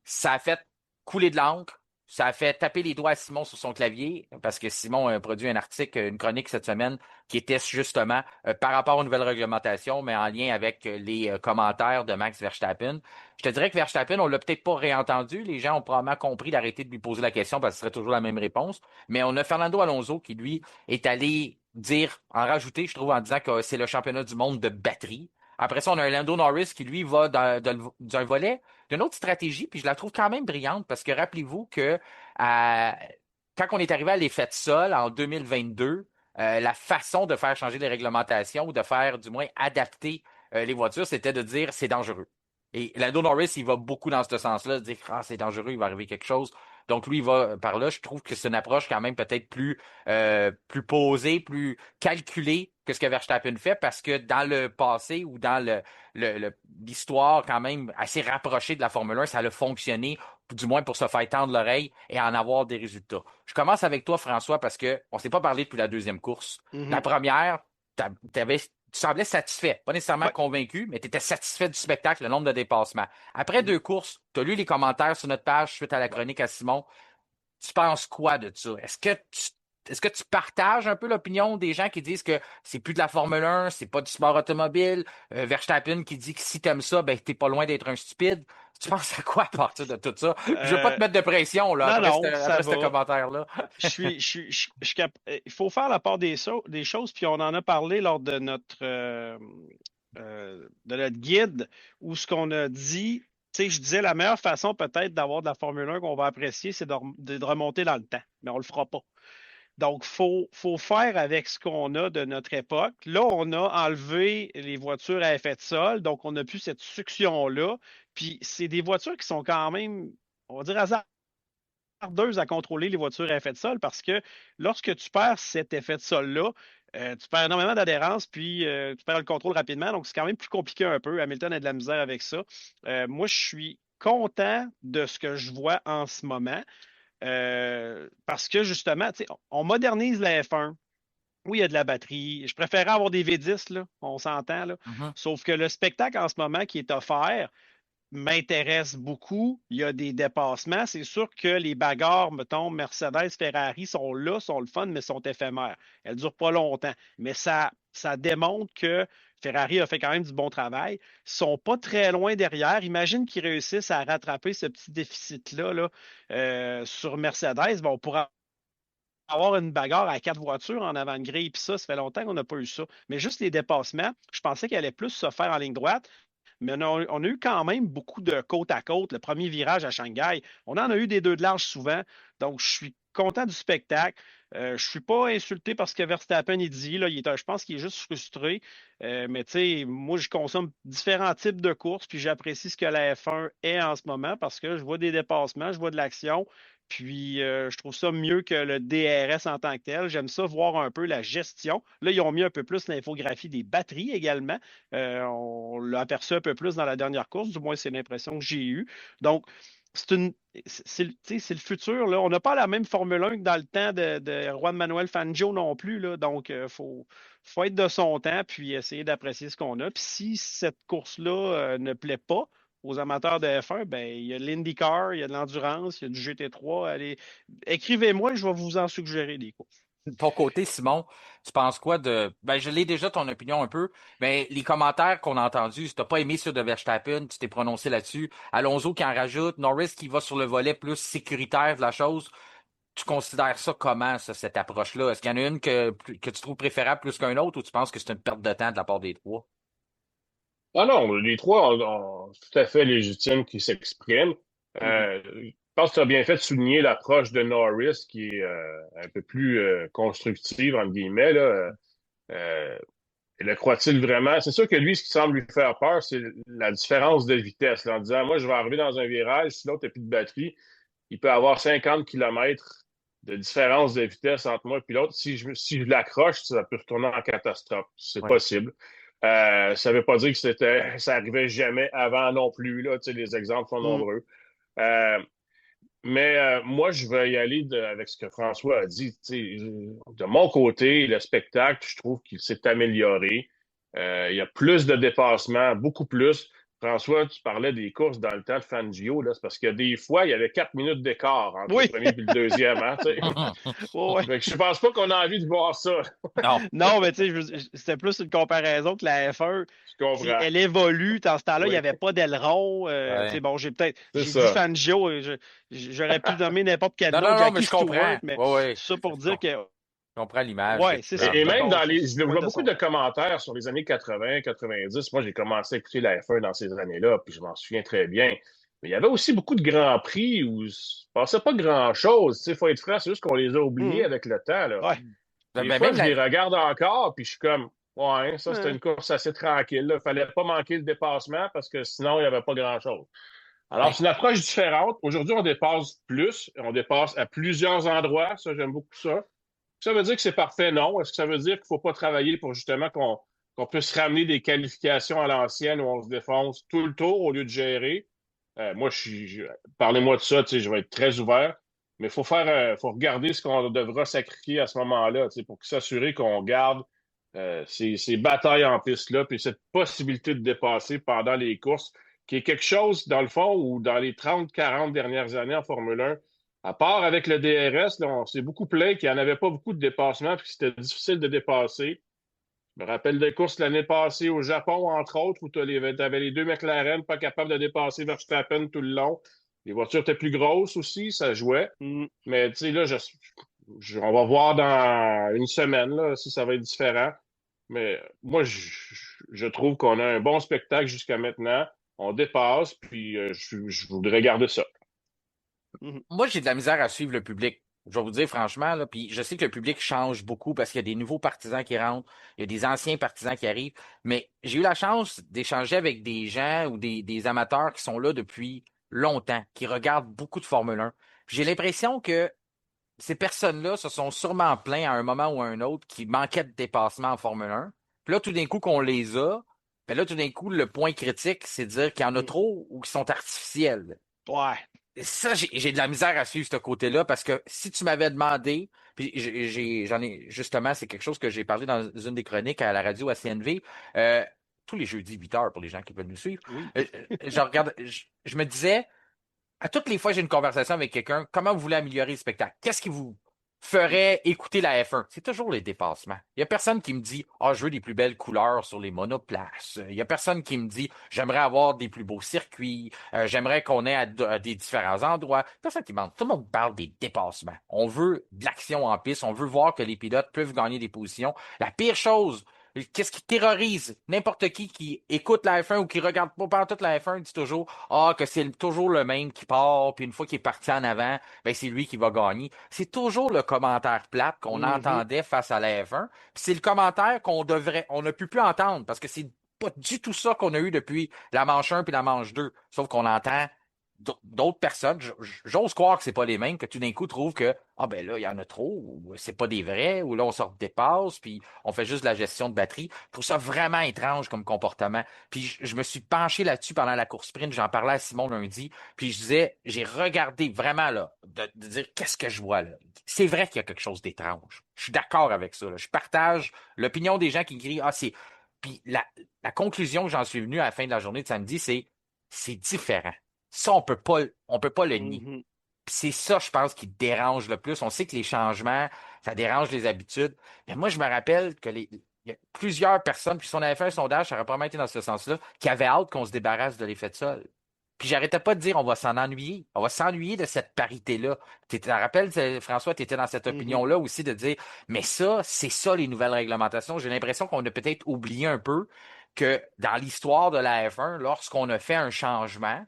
Ça a fait couler de l'encre. Ça a fait taper les doigts à Simon sur son clavier parce que Simon a produit un article, une chronique cette semaine qui était justement par rapport aux nouvelles réglementations, mais en lien avec les commentaires de Max Verstappen. Je te dirais que Verstappen, on l'a peut-être pas réentendu. Les gens ont probablement compris d'arrêter de lui poser la question parce que ce serait toujours la même réponse. Mais on a Fernando Alonso qui, lui, est allé dire, en rajouter, je trouve, en disant que c'est le championnat du monde de batterie. Après ça, on a un Lando Norris qui, lui, va d'un volet d'une autre stratégie, puis je la trouve quand même brillante parce que rappelez-vous que quand on est arrivé à l'effet de sol en 2022, la façon de faire changer les réglementations ou de faire du moins adapter les voitures, c'était de dire c'est dangereux. Et Lando Norris, il va beaucoup dans ce sens-là, de dire ah, c'est dangereux, il va arriver quelque chose. Donc lui, il va par là. Je trouve que c'est une approche quand même peut-être plus posée, plus calculée que ce que Verstappen fait, parce que dans le passé ou dans l'histoire quand même assez rapprochée de la Formule 1, ça a fonctionné, du moins pour se faire tendre l'oreille et en avoir des résultats. Je commence avec toi, François, parce que on s'est pas parlé depuis la deuxième course. La Mhm. première, tu semblais satisfait, pas nécessairement Ouais. convaincu, mais tu étais satisfait du spectacle, le nombre de dépassements. Après deux courses, tu as lu les commentaires sur notre page suite à la chronique à Simon. Tu penses quoi de ça? Est-ce que tu partages un peu l'opinion des gens qui disent que c'est plus de la Formule 1, c'est pas du sport automobile? Verstappen qui dit que si t'aimes ça, ben t'es pas loin d'être un stupide. Tu penses à quoi à partir de tout ça? Je veux pas te Euh, mettre de pression là, non, après non, ça ce va. commentaire-là. Il faut faire la part des choses, puis on en a parlé lors de notre guide, où ce qu'on a dit, tu sais, je disais la meilleure façon peut-être d'avoir de la Formule 1 qu'on va apprécier, c'est de remonter dans le temps, mais on le fera pas. Donc, faut faire avec ce qu'on a de notre époque. Là, on a enlevé les voitures à effet de sol, donc on n'a plus cette succion-là. Puis, c'est des voitures qui sont quand même, on va dire, hasardeuses à contrôler les voitures à effet de sol parce que lorsque tu perds cet effet de sol-là, tu perds énormément d'adhérence, puis tu perds le contrôle rapidement. Donc, c'est quand même plus compliqué un peu. Hamilton a de la misère avec ça. Moi, je suis content de ce que je vois en ce moment. Parce que justement, tu sais, on modernise la F1. Oui, il y a de la batterie. Je préférais avoir des V10, là, on s'entend, là. Mhm. Sauf que le spectacle en ce moment qui est offert m'intéresse beaucoup. Il y a des dépassements. C'est sûr que les bagarres, mettons, Mercedes, Ferrari sont là, sont le fun, mais sont éphémères. Elles ne durent pas longtemps. Mais ça démontre que Ferrari a fait quand même du bon travail. Ils ne sont pas très loin derrière. Imagine qu'ils réussissent à rattraper ce petit déficit-là là, sur Mercedes. Bon, on pourra avoir une bagarre à quatre voitures en avant de grille, puis ça fait longtemps qu'on n'a pas eu ça. Mais juste les dépassements, je pensais qu'elle allait plus se faire en ligne droite. Mais on a eu quand même beaucoup de côte à côte. Le premier virage à Shanghai, on en a eu des deux de large souvent. Donc, je suis content du spectacle. Je ne suis pas insulté parce que Verstappen il dit. Là, je pense qu'il est juste frustré. Mais tu sais, moi, je consomme différents types de courses, puis j'apprécie ce que la F1 est en ce moment parce que je vois des dépassements, je vois de l'action. Puis, je trouve ça mieux que le DRS en tant que tel. J'aime ça voir un peu la gestion. Là, ils ont mis un peu plus l'infographie des batteries également. On l'a aperçu un peu plus dans la dernière course, du moins, c'est l'impression que j'ai eue. Donc, c'est le futur. Là. On n'a pas la même Formule 1 que dans le temps de Juan Manuel Fangio non plus. Là. Donc, faut être de son temps puis essayer d'apprécier ce qu'on a. Puis si cette course-là ne plaît pas, aux amateurs de F1, ben, il y a de l'IndyCar, il y a de l'endurance, il y a du GT3. Allez, écrivez-moi, je vais vous en suggérer des courses. De ton côté, Simon, tu penses quoi de... Ben, je l'ai déjà ton opinion un peu, mais les commentaires qu'on a entendus, si t'as pas aimé ceux de Verstappen, tu t'es prononcé là-dessus, Alonso qui en rajoute, Norris qui va sur le volet plus sécuritaire de la chose, tu considères ça comment, ça, cette approche-là? Est-ce qu'il y en a une que tu trouves préférable plus qu'un autre ou tu penses que c'est une perte de temps de la part des trois? Ah non, les trois ont tout à fait légitime qui s'expriment. Je pense que tu as bien fait de souligner l'approche de Norris qui est un peu plus constructive, entre guillemets. Là. Euh, le croit-il vraiment? C'est sûr que lui, ce qui semble lui faire peur, c'est la différence de vitesse. Là, en disant, moi, je vais arriver dans un virage, si l'autre n'a plus de batterie, il peut avoir 50 kilomètres de différence de vitesse entre moi et l'autre. Si je l'accroche, ça peut retourner en catastrophe. C'est possible. Ça veut pas dire que ça arrivait jamais avant non plus. Là, les exemples sont nombreux. Mais moi, je vais y aller avec ce que François a dit. De mon côté, le spectacle, je trouve qu'il s'est amélioré. Il y a plus de dépassements, beaucoup plus. François, tu parlais des courses dans le temps de Fangio, là, c'est parce que des fois, il y avait 4 minutes d'écart entre le premier et le deuxième. Hein, je pense pas qu'on a envie de voir ça. Non. Non, mais tu sais, c'était plus une comparaison que la F1. Elle évolue. Dans ce temps-là, il n'y avait pas d'aileron. Bon, j'ai dit Fangio. J'aurais pu nommer n'importe quel autre. Non, mais je comprends. Mais ça pour dire que. Je comprends l'image. Ouais, c'est ça. Et même je vois beaucoup de commentaires sur les années 80, 90. Moi, j'ai commencé à écouter la F1 dans ces années-là, puis je m'en souviens très bien. Mais il y avait aussi beaucoup de grands prix où il ne se passait pas grand-chose. Il faut être franc, c'est juste qu'on les a oubliés avec le temps. Là. Ouais. Des fois, je les regarde encore, puis je suis comme, ouais, ça, c'était une course assez tranquille. Il ne fallait pas manquer le dépassement parce que sinon, il n'y avait pas grand-chose. Alors, c'est une approche différente. Aujourd'hui, on dépasse plus. On dépasse à plusieurs endroits. Ça, j'aime beaucoup ça. Ça veut dire que c'est parfait? Non. Est-ce que ça veut dire qu'il ne faut pas travailler pour justement qu'on puisse ramener des qualifications à l'ancienne où on se défonce tout le tour au lieu de gérer? Moi, parlez-moi de ça, je vais être très ouvert. Mais il faut regarder ce qu'on devra sacrifier à ce moment-là, pour s'assurer qu'on garde ces batailles en piste-là, puis cette possibilité de dépasser pendant les courses, qui est quelque chose, dans le fond, où dans les 30-40 dernières années en Formule 1, à part avec le DRS, là, on s'est beaucoup plaint qu'il n'y en avait pas beaucoup de dépassements puis que c'était difficile de dépasser. Je me rappelle des courses l'année passée au Japon, entre autres, où tu avais les deux McLaren pas capables de dépasser Verstappen tout le long. Les voitures étaient plus grosses aussi, ça jouait. Mais tu sais, là, on va voir dans une semaine là, si ça va être différent. Mais moi, je trouve qu'on a un bon spectacle jusqu'à maintenant. On dépasse, puis je voudrais garder ça. Moi, j'ai de la misère à suivre le public. Je vais vous dire franchement, là, puis je sais que le public change beaucoup parce qu'il y a des nouveaux partisans qui rentrent, il y a des anciens partisans qui arrivent, mais j'ai eu la chance d'échanger avec des gens ou des amateurs qui sont là depuis longtemps, qui regardent beaucoup de Formule 1. J'ai l'impression que ces personnes-là se sont sûrement plaints à un moment ou à un autre qui manquaient de dépassement en Formule 1. Puis là, tout d'un coup, qu'on les a, ben là, tout d'un coup, le point critique, c'est de dire qu'il y en a trop ou qui sont artificiels. Ouais. Ça, j'ai de la misère à suivre ce côté-là parce que si tu m'avais demandé, puis j'en ai justement, c'est quelque chose que j'ai parlé dans une des chroniques à la radio à CNV, tous les jeudis 8 heures pour les gens qui veulent nous suivre. Oui. Je me disais, à toutes les fois que j'ai une conversation avec quelqu'un, comment vous voulez améliorer le spectacle? Qu'est-ce qui vous ferait écouter la F1? C'est toujours les dépassements. Il y a personne qui me dit, je veux des plus belles couleurs sur les monoplaces. Il y a personne qui me dit, j'aimerais avoir des plus beaux circuits. J'aimerais qu'on ait à des différents endroits. Personne qui demande. Tout le monde parle des dépassements. On veut de l'action en piste. On veut voir que les pilotes peuvent gagner des positions. La pire chose, qu'est-ce qui terrorise n'importe qui écoute la F1 ou qui regarde pas pendant toute la F1 dit toujours que c'est toujours le même qui part, puis une fois qu'il est parti en avant, ben c'est lui qui va gagner. C'est toujours le commentaire plate qu'on entendait face à la F1, puis c'est le commentaire on n'a plus entendre parce que c'est pas du tout ça qu'on a eu depuis la manche 1 puis la manche 2, sauf qu'on entend d'autres personnes, j'ose croire que c'est pas les mêmes, que tout d'un coup trouvent que ah ben là, il y en a trop, ou c'est pas des vrais, ou là, on se dépasse, puis on fait juste de la gestion de batterie. Je trouve ça vraiment étrange comme comportement. Puis je me suis penché là-dessus pendant la course sprint, j'en parlais à Simon lundi, puis je disais, j'ai regardé vraiment là, de dire qu'est-ce que je vois là. C'est vrai qu'il y a quelque chose d'étrange. Je suis d'accord avec ça, là. Je partage l'opinion des gens qui crient, ah, c'est. Puis la conclusion que j'en suis venu à la fin de la journée de samedi, c'est différent. Ça, on peut pas le nier. Mhm. Puis c'est ça, je pense, qui dérange le plus. On sait que les changements, ça dérange les habitudes. Mais moi, je me rappelle que il y a plusieurs personnes, puis si on avait fait un sondage, ça aurait probablement été dans ce sens-là, qui avaient hâte qu'on se débarrasse de l'effet de sol. Puis j'arrêtais pas de dire, on va s'en ennuyer. On va s'ennuyer de cette parité-là. Tu te rappelles, François, tu étais dans cette Mhm. opinion-là aussi de dire, mais ça, c'est ça les nouvelles réglementations. J'ai l'impression qu'on a peut-être oublié un peu que dans l'histoire de la F1, lorsqu'on a fait un changement,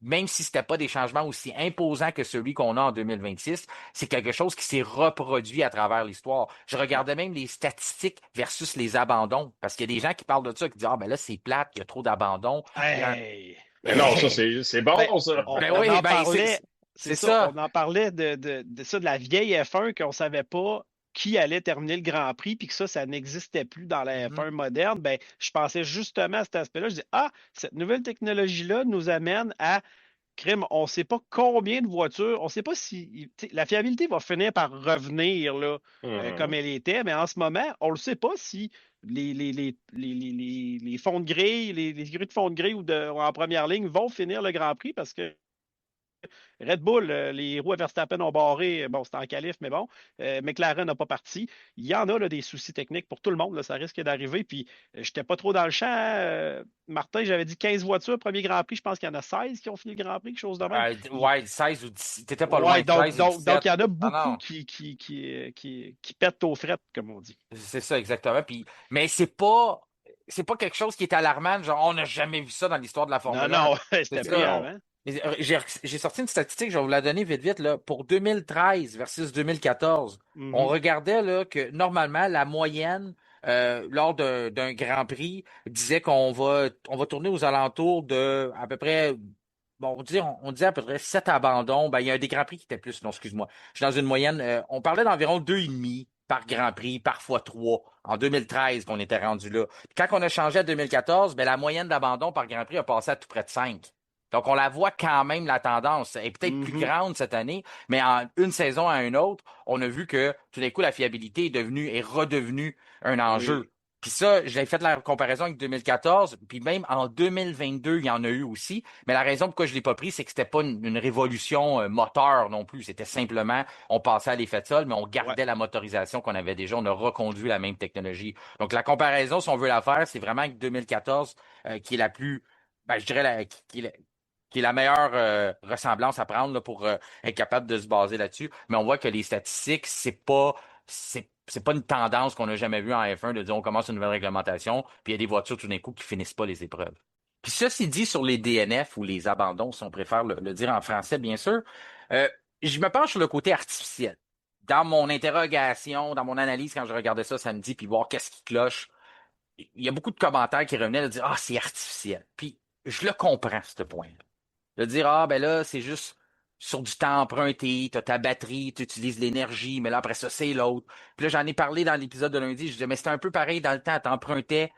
même si ce n'était pas des changements aussi imposants que celui qu'on a en 2026, c'est quelque chose qui s'est reproduit à travers l'histoire. Je regardais même les statistiques versus les abandons, parce qu'il y a des gens qui parlent de ça, qui disent, ah ben là, c'est plate, il y a trop d'abandons. Hey! Mais non, ça, c'est Ben, bon, ça. on, Ben on oui, en ben parlait, c'est c'est ça, ça. on en parlait de ça, de la vieille F1 qu'on ne savait pas qui allait terminer le Grand Prix, puis que ça n'existait plus dans la Mhm. F1 moderne. Ben, je pensais justement à cet aspect-là. Je dis, ah, cette nouvelle technologie-là nous amène à crime, on ne sait pas combien de voitures, on ne sait pas si la fiabilité va finir par revenir là, comme Mhm. elle était, mais en ce moment, on ne le sait pas si les fonds de grille, les grilles de fond de grille en première ligne vont finir le Grand Prix parce que Red Bull, les roues à Verstappen ont barré. Bon, c'était en qualif, mais bon. McLaren n'a pas parti. Il y en a là, des soucis techniques pour tout le monde. Là, ça risque d'arriver. Puis, je n'étais pas trop dans le champ. Martin, j'avais dit 15 voitures, premier Grand Prix. Je pense qu'il y en a 16 qui ont fini le Grand Prix, quelque chose de même. Ouais, 16 ou 17. T'étais pas loin, Ouais, donc, 16 ou donc, donc, 17. il y en a Non, beaucoup non. qui pètent aux frettes, comme on dit. C'est ça, exactement. Puis, mais c'est pas quelque chose qui est alarmant. Genre, on n'a jamais vu ça dans l'histoire de la Non, Formule 1. non, C'est c'était pris ça. Non. avant. J'ai sorti une statistique, je vais vous la donner vite, vite, là. Pour 2013 versus 2014, on Mhm. regardait là, que normalement, la moyenne lors d'un Grand Prix disait qu'on va tourner aux alentours de à peu près, bon, on dit à peu près 7 abandons. Ben, il y a des Grands Prix qui étaient plus, non, excuse-moi. Je suis dans une moyenne, on parlait d'environ 2,5 par Grand Prix, parfois 3, en 2013 qu'on était rendu là. Puis quand on a changé à 2014, ben, la moyenne d'abandon par Grand Prix a passé à tout près de 5. Donc, on la voit quand même, la tendance. Elle est peut-être plus Mhm. grande cette année, mais en une saison à une autre, on a vu que tout d'un coup, la fiabilité est redevenue un Oui. enjeu. Puis ça, j'ai fait la comparaison avec 2014, puis même en 2022, il y en a eu aussi. Mais la raison pourquoi je l'ai pas pris, c'est que c'était pas une révolution moteur non plus. C'était simplement, on passait à l'effet de sol, mais on Ouais. gardait la motorisation qu'on avait déjà. On a reconduit la même technologie. Donc la comparaison, si on veut la faire, c'est vraiment avec 2014, qui est la plus, ben, je dirais, qui est la meilleure ressemblance à prendre là, pour être capable de se baser là-dessus. Mais on voit que les statistiques, c'est pas une tendance qu'on n'a jamais vue en F1 de dire on commence une nouvelle réglementation, puis il y a des voitures tout d'un coup qui finissent pas les épreuves. Puis ceci dit sur les DNF ou les abandons, si on préfère le dire en français, bien sûr, euh, je me penche sur le côté artificiel. Dans mon interrogation, dans mon analyse, quand je regardais ça samedi, puis voir qu'est-ce qui cloche, il y a beaucoup de commentaires qui revenaient de dire ah, c'est artificiel. Puis je le comprends, ce point-là. De dire, ah, ben là, c'est juste sur du temps emprunté, tu as ta batterie, tu utilises l'énergie, mais là, après ça, c'est l'autre. Puis là, j'en ai parlé dans l'épisode de lundi, je disais, mais c'était un peu pareil dans le temps, t'empruntais,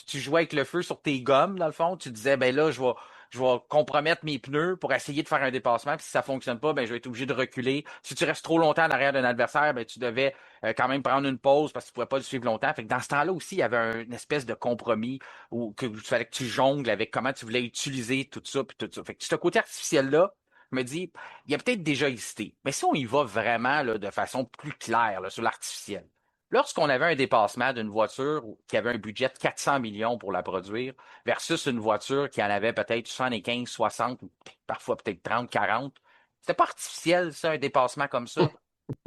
tu jouais avec le feu sur tes gommes, dans le fond, tu disais, ben là, je vais compromettre mes pneus pour essayer de faire un dépassement, puis si ça fonctionne pas, ben je vais être obligé de reculer. Si tu restes trop longtemps en arrière d'un adversaire, ben tu devais quand même prendre une pause parce que tu pouvais pas le suivre longtemps. Fait que dans ce temps-là aussi, il y avait une espèce de compromis où il fallait que tu jongles avec comment tu voulais utiliser tout ça, puis tout ça. Fait que ce côté artificiel-là, je me dis, il y a peut-être déjà existé. Mais si on y va vraiment là, de façon plus claire là, sur l'artificiel, lorsqu'on avait un dépassement d'une voiture qui avait un budget de 400 millions pour la produire versus une voiture qui en avait peut-être 75, 60, parfois peut-être 30, 40, c'était pas artificiel, ça, un dépassement comme ça.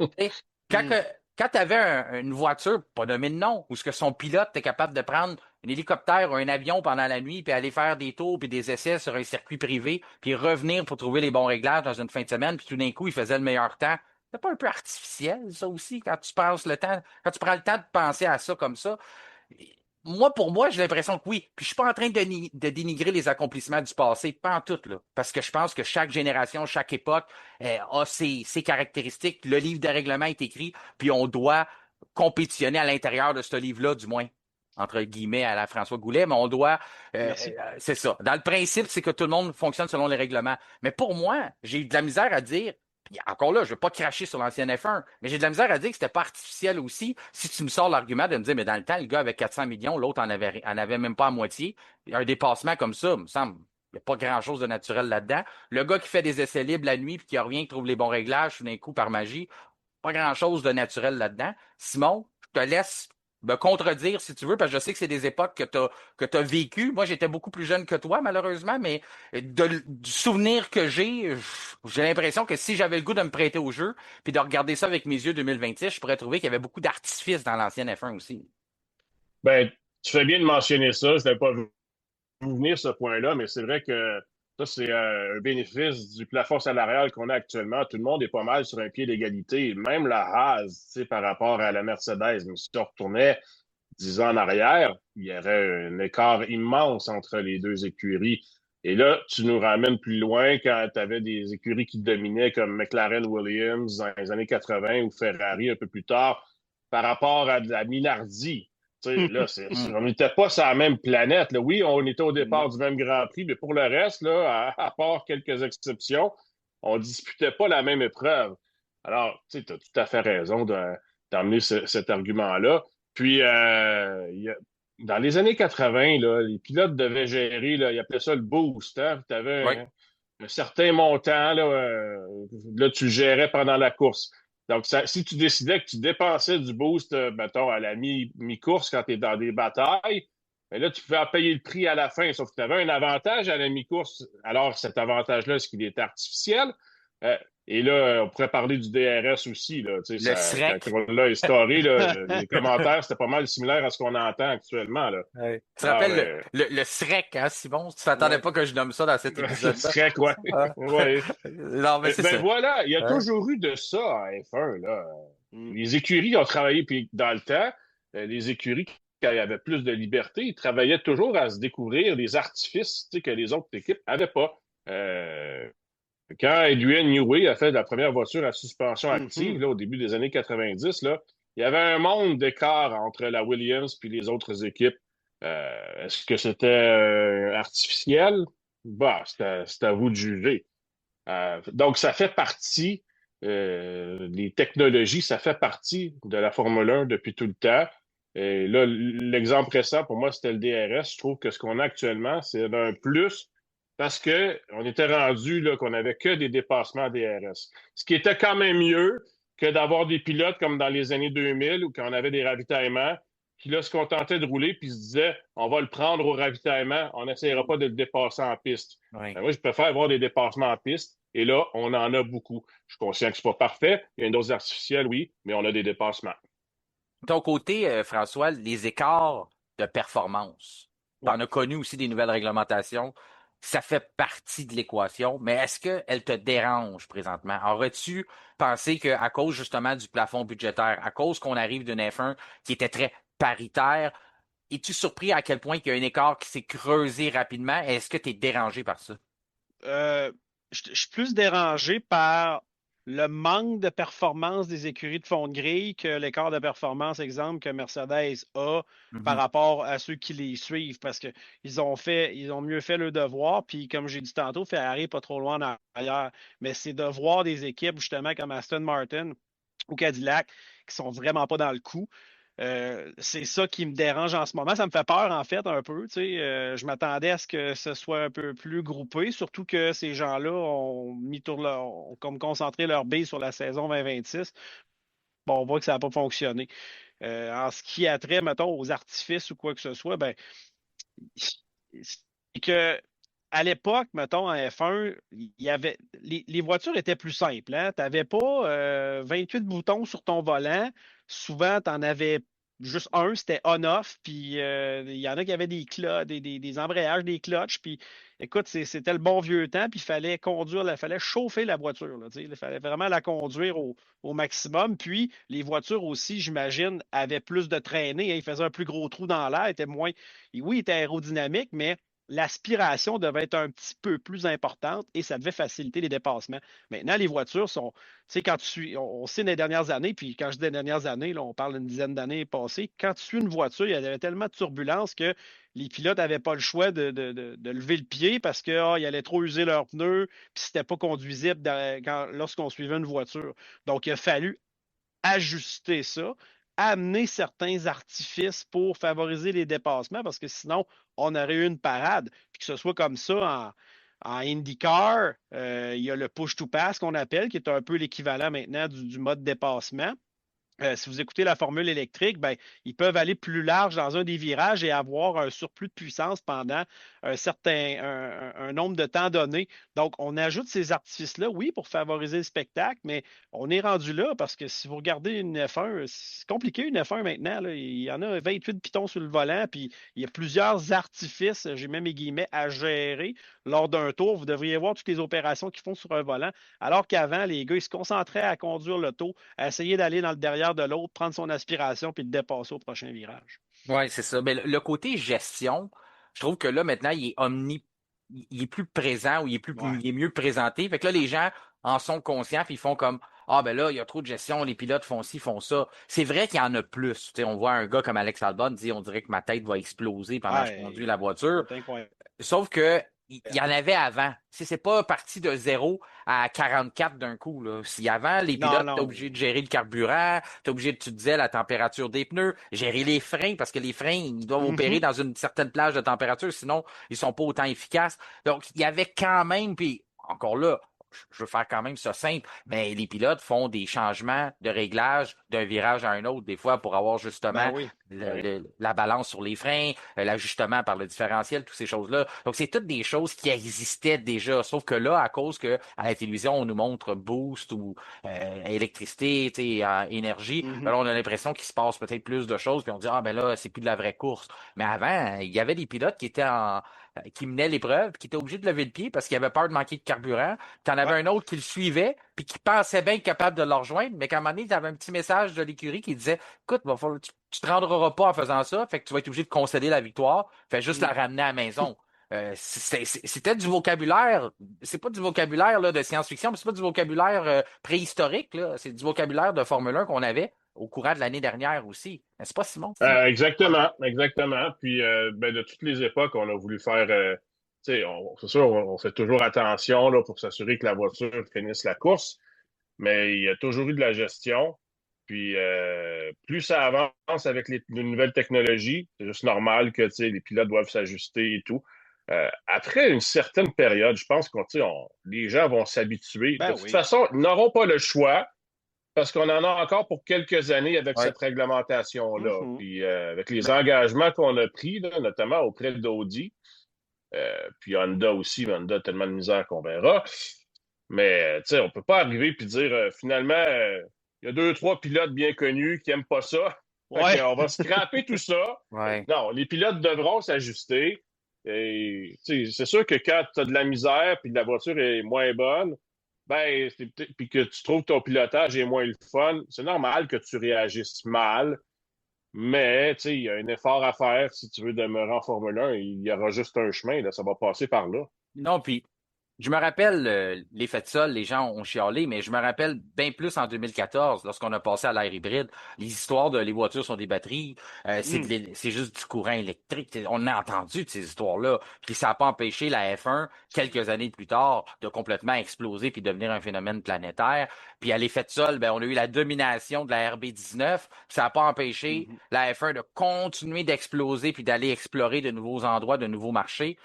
Tu sais, Quand, Mm. que- quand tu avais une voiture, pas nommé de nom, où ce que son pilote était capable de prendre un hélicoptère ou un avion pendant la nuit, puis aller faire des tours puis des essais sur un circuit privé, puis revenir pour trouver les bons réglages dans une fin de semaine, puis tout d'un coup, il faisait le meilleur temps. C'est pas un peu artificiel, ça aussi, quand tu passes le temps, quand tu prends le temps de penser à ça comme ça. Moi, pour moi, j'ai l'impression que oui. Puis je suis pas en train de dénigrer les accomplissements du passé, pas en tout, là. Parce que je pense que chaque génération, chaque époque a ses caractéristiques. Le livre de règlement est écrit, puis on doit compétitionner à l'intérieur de ce livre-là, du moins. Entre guillemets, à la François Goulet, mais on doit. Merci. C'est ça. Dans le principe, c'est que tout le monde fonctionne selon les règlements. Mais pour moi, j'ai eu de la misère à dire. Puis encore là, je ne veux pas cracher sur l'ancienne F1, mais j'ai de la misère à dire que c'était pas artificiel aussi. Si tu me sors l'argument de me dire, mais dans le temps, le gars avait 400 millions, l'autre en avait même pas à moitié. Un dépassement comme ça, il me semble, il n'y a pas grand-chose de naturel là-dedans. Le gars qui fait des essais libres la nuit puis qui revient, qui trouve les bons réglages tout d'un coup par magie, pas grand-chose de naturel là-dedans. Simon, je te laisse me contredire si tu veux, parce que je sais que c'est des époques que tu as vécues. Moi, j'étais beaucoup plus jeune que toi, malheureusement, mais du souvenir que j'ai l'impression que si j'avais le goût de me prêter au jeu, puis de regarder ça avec mes yeux 2026, je pourrais trouver qu'il y avait beaucoup d'artifices dans l'ancienne F1 aussi. Ben, tu fais bien de mentionner ça. Je n'avais pas vu venir ce point-là, mais c'est vrai que ça, c'est un bénéfice du plafond salarial qu'on a actuellement. Tout le monde est pas mal sur un pied d'égalité. Même la Haas, tu sais, par rapport à la Mercedes. Mais si on retournait 10 ans en arrière, il y aurait un écart immense entre les deux écuries. Et là, tu nous ramènes plus loin quand tu avais des écuries qui dominaient comme McLaren Williams dans les années 80 ou Ferrari un peu plus tard par rapport à de la Minardi. Là, on n'était pas sur la même planète. Là. Oui, on était au départ du même Grand Prix, mais pour le reste, là, à part quelques exceptions, on ne disputait pas la même épreuve. Alors, tu as tout à fait raison d'emmener cet argument-là. Puis, dans les années 80, là, les pilotes devaient gérer, là, ils appelaient ça le boost. Hein? Tu avais Oui. un certain montant, là, tu le gérais pendant la course. Donc, si tu décidais que tu dépensais du boost, mettons, à la mi-course quand tu es dans des batailles, ben là, tu pouvais en payer le prix à la fin, sauf que tu avais un avantage à la mi-course. Alors, cet avantage-là, est-ce qu'il est artificiel? Et là, on pourrait parler du DRS aussi. Là, le SREC. Quand on l'a instauré, là, les commentaires, c'était pas mal similaire à ce qu'on entend actuellement. Là. Ouais. Tu te rappelles le SREC, hein, Simon? Tu t'attendais pas que je nomme ça dans cet épisode-là? Le SREC, oui. Ouais. Non, mais c'est ça. Voilà, il y a toujours eu de ça en F1. Là. Les écuries ont travaillé, puis dans le temps, les écuries, quand il y avait plus de liberté, ils travaillaient toujours à se découvrir des artifices que les autres équipes n'avaient pas. Quand Adrian Newey a fait la première voiture à suspension active là, au début des années 90, là, il y avait un monde d'écart entre la Williams et les autres équipes. Est-ce que c'était artificiel? Bah, c'est à vous de juger. Donc, ça fait partie, les technologies, ça fait partie de la Formule 1 depuis tout le temps. Et là, l'exemple récent, pour moi, c'était le DRS. Je trouve que ce qu'on a actuellement, c'est un plus parce qu'on était rendu là, qu'on n'avait que des dépassements DRS. Ce qui était quand même mieux que d'avoir des pilotes comme dans les années 2000 où on avait des ravitaillements, qui là se contentaient de rouler puis se disaient on va le prendre au ravitaillement, on n'essayera pas de le dépasser en piste. Oui. Moi, je préfère avoir des dépassements en piste et là, on en a beaucoup. Je suis conscient que ce n'est pas parfait. Il y a une dose artificielle, oui, mais on a des dépassements. De ton côté, François, les écarts de performance, tu en as connu aussi des nouvelles réglementations. Ça fait partie de l'équation, mais est-ce qu'elle te dérange présentement? Aurais-tu pensé qu'à cause justement du plafond budgétaire, à cause qu'on arrive d'une F1 qui était très paritaire, es-tu surpris à quel point il y a un écart qui s'est creusé rapidement? Est-ce que tu es dérangé par ça? Je suis plus dérangé par le manque de performance des écuries de fond de grille que l'écart de performance, exemple, que Mercedes a par rapport à ceux qui les suivent, parce qu'ils ont mieux fait le devoir, puis comme j'ai dit tantôt, Ferrari n'est pas trop loin en arrière, mais c'est de voir des équipes, justement, comme Aston Martin ou Cadillac, qui sont vraiment pas dans le coup. C'est ça qui me dérange en ce moment. Ça me fait peur, en fait, un peu. Je m'attendais à ce que ce soit un peu plus groupé, surtout que ces gens-là ont comme concentré leur bille sur la saison 2026. Bon, on voit que ça n'a pas fonctionné. En ce qui a trait, mettons, aux artifices ou quoi que ce soit, ben, c'est que à l'époque, mettons, en F1, les voitures étaient plus simples. Hein? Tu n'avais pas 28 boutons sur ton volant. Souvent, tu en avais juste un, c'était on-off, puis il y en a qui avaient des embrayages, des clutches, puis écoute, c'était le bon vieux temps, puis il fallait conduire, il fallait chauffer la voiture, là, il fallait vraiment la conduire au maximum, puis les voitures aussi, j'imagine, avaient plus de traînée, hein, ils faisaient un plus gros trou dans l'air, étaient moins, oui, ils étaient aérodynamiques, mais l'aspiration devait être un petit peu plus importante et ça devait faciliter les dépassements. Maintenant, les voitures sont, tu sais, quand tu suis, on sait dans les dernières années, puis quand je dis les dernières années, là, on parle d'une dizaine d'années passées, quand tu suis une voiture, il y avait tellement de turbulences que les pilotes n'avaient pas le choix de lever le pied parce qu'ils allaient trop user leurs pneus, puis c'était pas conduisible lorsqu'on suivait une voiture. Donc, il a fallu ajuster ça, amener certains artifices pour favoriser les dépassements, parce que sinon, on aurait eu une parade. Puis que ce soit comme ça en IndyCar, il y a le push-to-pass qu'on appelle, qui est un peu l'équivalent maintenant du mode dépassement. Si vous écoutez la formule électrique, ben, ils peuvent aller plus large dans un des virages et avoir un surplus de puissance pendant un nombre de temps donné. Donc, on ajoute ces artifices-là, oui, pour favoriser le spectacle, mais on est rendu là parce que si vous regardez une F1, c'est compliqué une F1 maintenant. Là. Il y en a 28 pitons sur le volant, puis il y a plusieurs artifices, j'ai même mes guillemets, à gérer lors d'un tour. Vous devriez voir toutes les opérations qu'ils font sur un volant, alors qu'avant, les gars, ils se concentraient à conduire l'auto, à essayer d'aller dans le derrière de l'autre, prendre son aspiration puis le dépasser au prochain virage. Oui, c'est ça. Mais le côté gestion, je trouve que là, maintenant, il est plus présent ou Ouais. il est mieux présenté. Fait que là, les gens en sont conscients puis ils font comme, ah, ben là, il y a trop de gestion, les pilotes font ci, font ça. C'est vrai qu'il y en a plus. Tu sais, on voit un gars comme Alex Albon dire, on dirait que ma tête va exploser pendant que je conduis Ouais, la voiture. c'est incroyable. Sauf que il y en avait avant. C'est pas parti de 0 à 44 d'un coup, là. Si avant, les Non, pilotes, t'es non. obligé de gérer le carburant, t'es obligé de, tu disais, la température des pneus, gérer les freins, parce que les freins, ils doivent opérer Mhm. dans une certaine plage de température, sinon, ils sont pas autant efficaces. Donc, il y avait quand même, puis encore là, je veux faire quand même ça simple, mais les pilotes font des changements de réglage d'un virage à un autre, des fois, pour avoir Ben justement oui. la balance sur les freins, l'ajustement par le différentiel, toutes ces choses-là. Donc, c'est toutes des choses qui existaient déjà. Sauf que là, à cause que à la télévision, on nous montre boost ou électricité, énergie, ben Mhm. là, on a l'impression qu'il se passe peut-être plus de choses, puis on dit, ah ben là, c'est plus de la vraie course. Mais avant, il y avait des pilotes qui menaient l'épreuve, qui étaient obligés de lever le pied parce qu'ils avaient peur de manquer de carburant. T'en avais Ouais. un autre qui le suivait, puis qui pensait bien être capable de le rejoindre, mais qu'à un moment donné, t'avais un petit message de l'écurie qui disait, écoute, tu te rendras pas en faisant ça, fait que tu vas être obligé de concéder la victoire, fais juste la Mm. ramener à la maison. C'était du vocabulaire, c'est pas du vocabulaire là, de science-fiction, mais c'est pas du vocabulaire préhistorique, là. C'est du vocabulaire de Formule 1 qu'on avait au courant de l'année dernière aussi. N'est-ce pas, Simon? Exactement, exactement. Puis, ben, de toutes les époques, on a voulu faire, tu sais, c'est sûr, on fait toujours attention là, pour s'assurer que la voiture finisse la course, mais il y a toujours eu de la gestion. Puis, plus ça avance avec les nouvelles technologies, c'est juste normal que, tu sais, les pilotes doivent s'ajuster et tout. Après une certaine période, je pense que, tu sais, les gens vont s'habituer. De Ben toute oui. façon, ils n'auront pas le choix parce qu'on en a encore pour quelques années avec Ouais. cette réglementation-là. Mhm. Puis avec les Mais, engagements qu'on a pris, là, notamment auprès d'Audi, puis Honda aussi, mais Honda a tellement de misère qu'on verra. Mais tu sais, on peut pas arriver puis dire finalement, il y a deux, trois pilotes bien connus qui aiment pas ça. Fait Ouais. qu'on va scraper tout ça. ouais. Non, les pilotes devront s'ajuster. Et c'est sûr que quand tu as de la misère puis la voiture est moins bonne, ben, puis que tu trouves que ton pilotage est moins le fun, c'est normal que tu réagisses mal, mais il y a un effort à faire si tu veux demeurer en Formule 1. Il y aura juste un chemin, là, ça va passer par là. Non, puis je me rappelle l'effet de sol, les gens ont chialé, mais je me rappelle bien plus en 2014, lorsqu'on a passé à l'ère hybride. Les histoires de les voitures sont des batteries, Mm. c'est juste du courant électrique. On a entendu de ces histoires-là. Puis ça n'a pas empêché la F1, quelques années plus tard, de complètement exploser puis devenir un phénomène planétaire. Puis à l'effet de sol, ben, on a eu la domination de la RB19. Ça n'a pas empêché Mhm. la F1 de continuer d'exploser puis d'aller explorer de nouveaux endroits, de nouveaux marchés.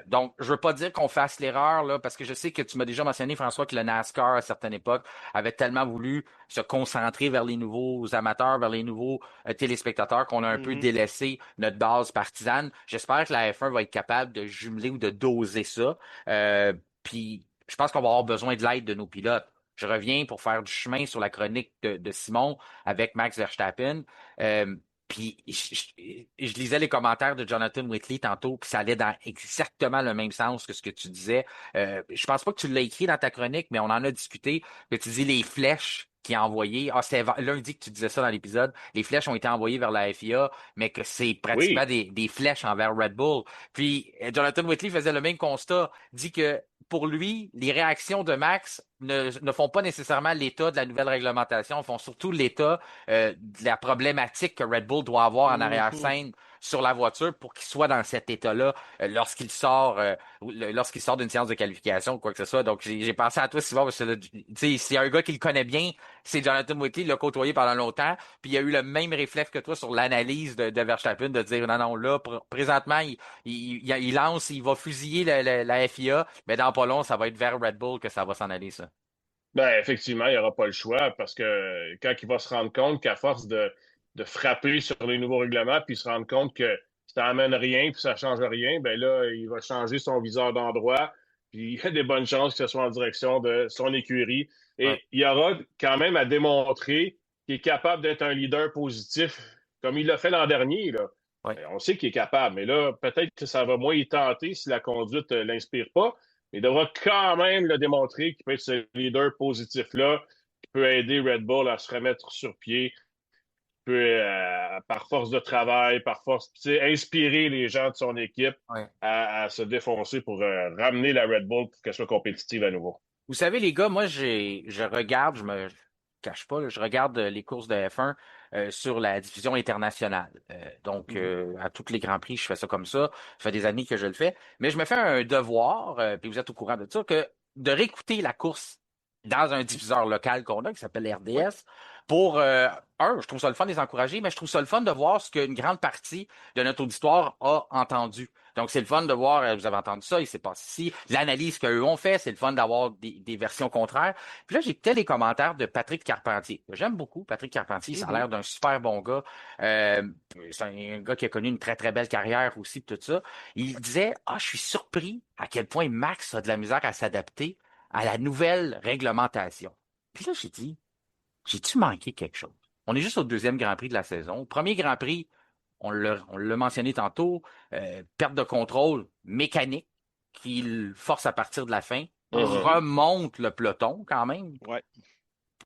Donc, je veux pas dire qu'on fasse l'erreur, là, parce que je sais que tu m'as déjà mentionné, François, que le NASCAR, à certaines époques, avait tellement voulu se concentrer vers les nouveaux amateurs, vers les nouveaux téléspectateurs, qu'on a un peu Mhm. délaissé notre base partisane. J'espère que la F1 va être capable de jumeler ou de doser ça. Puis, je pense qu'on va avoir besoin de l'aide de nos pilotes. Je reviens pour faire du chemin sur la chronique de Simon avec Max Verstappen. Euh, Puis je lisais les commentaires de Jonathan Whitley tantôt, puis ça allait dans exactement le même sens que ce que tu disais. Je pense pas que tu l'as écrit dans ta chronique, mais on en a discuté, que tu dis les flèches qui a envoyé. Ah, c'était lundi que tu disais ça dans l'épisode. Les flèches ont été envoyées vers la FIA, mais que c'est pratiquement Oui. des flèches envers Red Bull. Puis Jonathan Whitley faisait le même constat, dit que pour lui, les réactions de Max ne font pas nécessairement l'état de la nouvelle réglementation, font surtout l'état de la problématique que Red Bull doit avoir en arrière-scène sur la voiture pour qu'il soit dans cet état-là lorsqu'il sort d'une séance de qualification ou quoi que ce soit. Donc, j'ai pensé à toi, Sylvain, parce que c'est un gars qui le connaît bien, c'est Jonathan Whitley, il l'a côtoyé pendant longtemps, puis il a eu le même réflexe que toi sur l'analyse de Verstappen, de dire non, là, présentement, il lance, il va fusiller la FIA, mais dans pas long, ça va être vers Red Bull que ça va s'en aller, ça. Ben, effectivement, il n'y aura pas le choix parce que quand il va se rendre compte qu'à force de frapper sur les nouveaux règlements, puis se rendre compte que ça n'amène rien, puis ça ne change rien, ben là, il va changer son viseur d'endroit, puis il y a des bonnes chances que ce soit en direction de son écurie. Ouais. Et il y aura quand même à démontrer qu'il est capable d'être un leader positif, comme il l'a fait l'an dernier, là. Ouais. On sait qu'il est capable, mais là, peut-être que ça va moins y tenter si la conduite ne l'inspire pas. Il devra quand même le démontrer qu'il peut être ce leader positif-là, qui peut aider Red Bull à se remettre sur pied, qui peut, par force de travail, par force, inspirer les gens de son équipe Ouais. à se défoncer pour ramener la Red Bull pour qu'elle soit compétitive à nouveau. Vous savez, les gars, moi, je regarde, je me cache pas, là, je regarde les courses de F1 sur la division internationale. Donc, à tous les Grands Prix, je fais ça comme ça. Ça fait des années que je le fais. Mais je me fais un devoir, puis vous êtes au courant de ça, que de réécouter la course dans un diffuseur local qu'on a, qui s'appelle RDS, pour, je trouve ça le fun de les encourager, mais je trouve ça le fun de voir ce qu'une grande partie de notre auditoire a entendu. Donc, c'est le fun de voir, vous avez entendu ça, il s'est passé ici, l'analyse qu'eux ont fait, c'est le fun d'avoir des versions contraires. Puis là, j'écoutais les commentaires de Patrick Carpentier. J'aime beaucoup Patrick Carpentier, ça a l'air d'un super bon gars. C'est un gars qui a connu une très, très belle carrière aussi, tout ça. Il disait, je suis surpris à quel point Max a de la misère à s'adapter à la nouvelle réglementation. Puis là, j'ai dit, j'ai-tu manqué quelque chose? On est juste au deuxième Grand Prix de la saison. Premier Grand Prix, on l'a mentionné tantôt, perte de contrôle mécanique qui le force à partir de la fin, remonte le peloton quand même,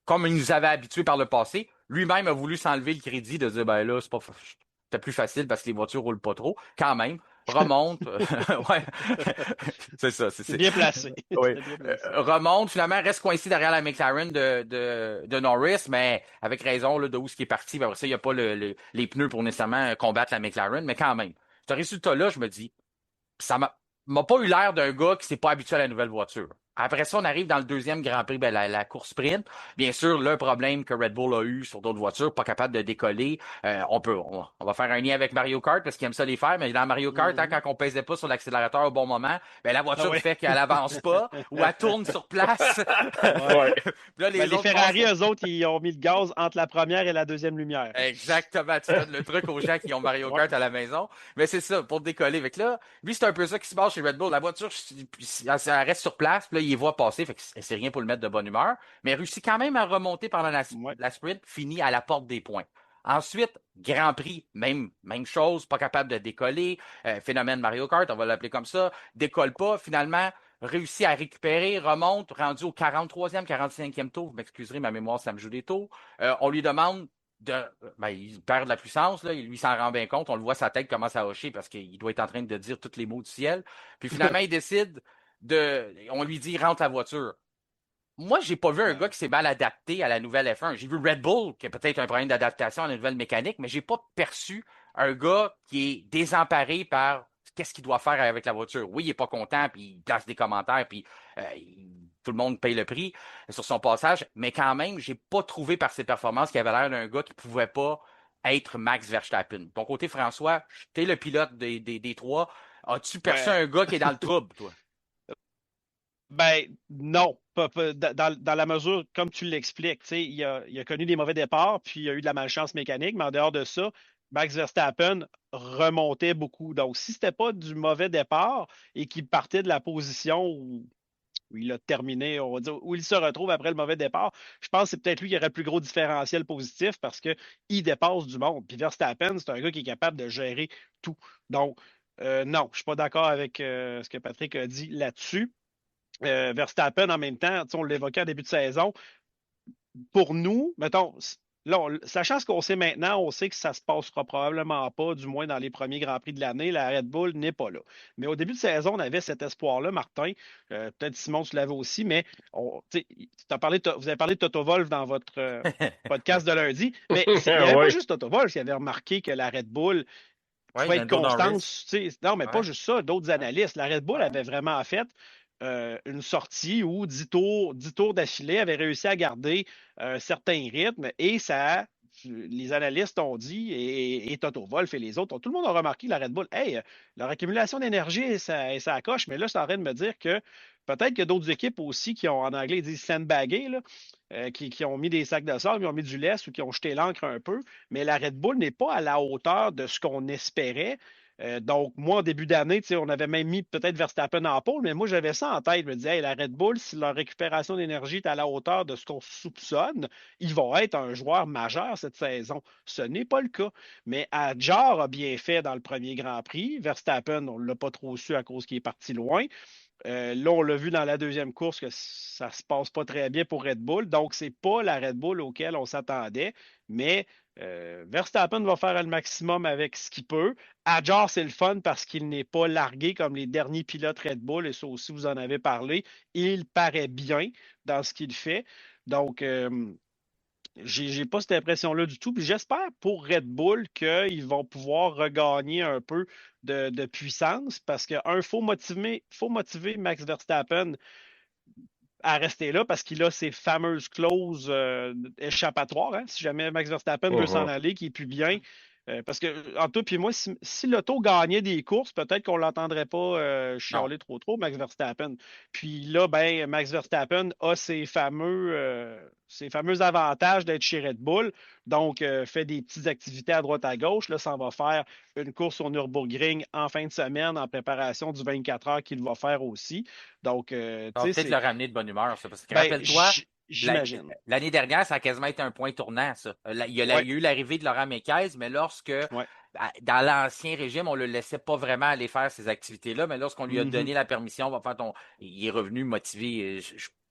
comme il nous avait habitués par le passé. Lui-même a voulu s'enlever le crédit de dire, ben là, c'était plus facile parce que les voitures roulent pas trop. Quand même, remonte. Ouais. C'est ça. C'est bien placé. Oui. Bien placé. Remonte, finalement, reste coincé derrière la McLaren de Norris, mais avec raison là, de où ce qui est parti. Après ça, il n'y a pas les pneus pour nécessairement combattre la McLaren, mais quand même. Ce résultat-là, je me dis, ça m'a pas eu l'air d'un gars qui s'est pas habitué à la nouvelle voiture. Après ça, on arrive dans le deuxième Grand Prix, la course sprint. Bien sûr, le problème que Red Bull a eu sur d'autres voitures, pas capable de décoller. On va faire un lien avec Mario Kart parce qu'il aime ça les faire, mais dans Mario Kart, quand on pesait pas sur l'accélérateur au bon moment, ben, la voiture fait qu'elle avance pas ou elle tourne sur place. Là, les Ferrari, eux autres, ils ont mis le gaz entre la première et la deuxième lumière. Exactement. Tu donnes le truc aux gens qui ont Mario Kart à la maison. Mais c'est ça, pour décoller. Fait que là, lui, c'est un peu ça qui se passe chez Red Bull. La voiture, elle reste sur place, puis là, il les voit passer, fait que c'est rien pour le mettre de bonne humeur. Mais il réussit quand même à remonter pendant la sprint, finit à la porte des points. Ensuite, Grand Prix, même chose, pas capable de décoller. Phénomène Mario Kart, on va l'appeler comme ça. Décolle pas, finalement, réussit à récupérer, remonte, rendu au 43e, 45e tour. Vous m'excuserez, ma mémoire, ça me joue des tours. On lui demande il perd de la puissance, là, lui s'en rend bien compte, on le voit sa tête commence à hocher parce qu'il doit être en train de dire tous les mots du ciel. Puis finalement, il décide on lui dit rentre la voiture. Moi, j'ai pas vu un gars qui s'est mal adapté à la nouvelle F1. J'ai vu Red Bull qui a peut-être un problème d'adaptation à la nouvelle mécanique, mais j'ai pas perçu un gars qui est désemparé par qu'est-ce qu'il doit faire avec la voiture. Oui, il est pas content, puis il place des commentaires, puis tout le monde paye le prix sur son passage, mais quand même, j'ai pas trouvé par ses performances qu'il avait l'air d'un gars qui pouvait pas être Max Verstappen. Ton côté, François, t'es le pilote des trois. As-tu perçu un gars qui est dans le trouble, toi? Ben non, dans la mesure, comme tu l'expliques, il a connu des mauvais départs, puis il a eu de la malchance mécanique, mais en dehors de ça, Max Verstappen remontait beaucoup. Donc, si c'était pas du mauvais départ et qu'il partait de la position où où il a terminé, on va dire, où il se retrouve après le mauvais départ. Je pense que c'est peut-être lui qui aurait le plus gros différentiel positif parce qu'il dépasse du monde. Puis Verstappen, c'est un gars qui est capable de gérer tout. Donc, non, je ne suis pas d'accord avec ce que Patrick a dit là-dessus. Verstappen, en même temps, on l'évoquait en début de saison, pour nous, mettons, là, sachant ce qu'on sait maintenant, on sait que ça ne se passera probablement pas, du moins dans les premiers Grands Prix de l'année. La Red Bull n'est pas là. Mais au début de saison, on avait cet espoir-là, Martin. Peut-être Simon, tu l'avais aussi, mais vous avez parlé de Toto Wolff dans votre podcast de lundi. Mais il n'y avait pas juste Toto Wolff qui avait remarqué que la Red Bull pouvait être constante. Non, mais pas juste ça, d'autres analystes. La Red Bull avait vraiment fait une sortie où 10 tours d'affilée avait réussi à garder un certain rythme et ça, les analystes ont dit, et Toto Wolff et les autres, tout le monde a remarqué la Red Bull, hey, leur accumulation d'énergie, ça coche, mais là, c'est en train de me dire que peut-être qu'il y a d'autres équipes aussi qui ont, en anglais, ils disent sandbaggé, là, qui ont mis des sacs de sable, qui ont mis du lest ou qui ont jeté l'encre un peu, mais la Red Bull n'est pas à la hauteur de ce qu'on espérait. Donc, moi, en début d'année, on avait même mis peut-être Verstappen en pôle, mais moi, j'avais ça en tête. Je me disais, hey, la Red Bull, si leur récupération d'énergie est à la hauteur de ce qu'on soupçonne, ils vont être un joueur majeur cette saison. Ce n'est pas le cas. Mais Adjar a bien fait dans le premier Grand Prix. Verstappen, on ne l'a pas trop su à cause qu'il est parti loin. Là, on l'a vu dans la deuxième course que ça ne se passe pas très bien pour Red Bull. Donc, ce n'est pas la Red Bull auquel on s'attendait. Mais Verstappen va faire le maximum avec ce qu'il peut. Adjar, c'est le fun parce qu'il n'est pas largué comme les derniers pilotes Red Bull. Et ça aussi, vous en avez parlé. Il paraît bien dans ce qu'il fait. Donc, j'ai pas cette impression-là du tout. Puis j'espère pour Red Bull qu'ils vont pouvoir regagner un peu de puissance parce faut motiver Max Verstappen à rester là parce qu'il a ces fameuses clauses échappatoires. Hein. Si jamais Max Verstappen veut s'en aller, qu'il est plus bien. Parce que, en tout, puis moi, si l'auto gagnait des courses, peut-être qu'on ne l'entendrait pas chialer trop, Max Verstappen. Puis là, ben, Max Verstappen a ces fameux avantages d'être chez Red Bull. Donc, fait des petites activités à droite à gauche. Là, ça va faire une course au Nürburgring en fin de semaine en préparation du 24 heures qu'il va faire aussi. Donc, tu sais, peut-être le ramener de bonne humeur, ça. Parce que ben, rappelle-toi, j'imagine. L'année dernière, ça a quasiment été un point tournant, ça. Il y a eu l'arrivée de Laurent Mekies, mais lorsque, dans l'ancien régime, on ne le laissait pas vraiment aller faire ces activités-là, mais lorsqu'on lui a donné la permission, il est revenu motivé.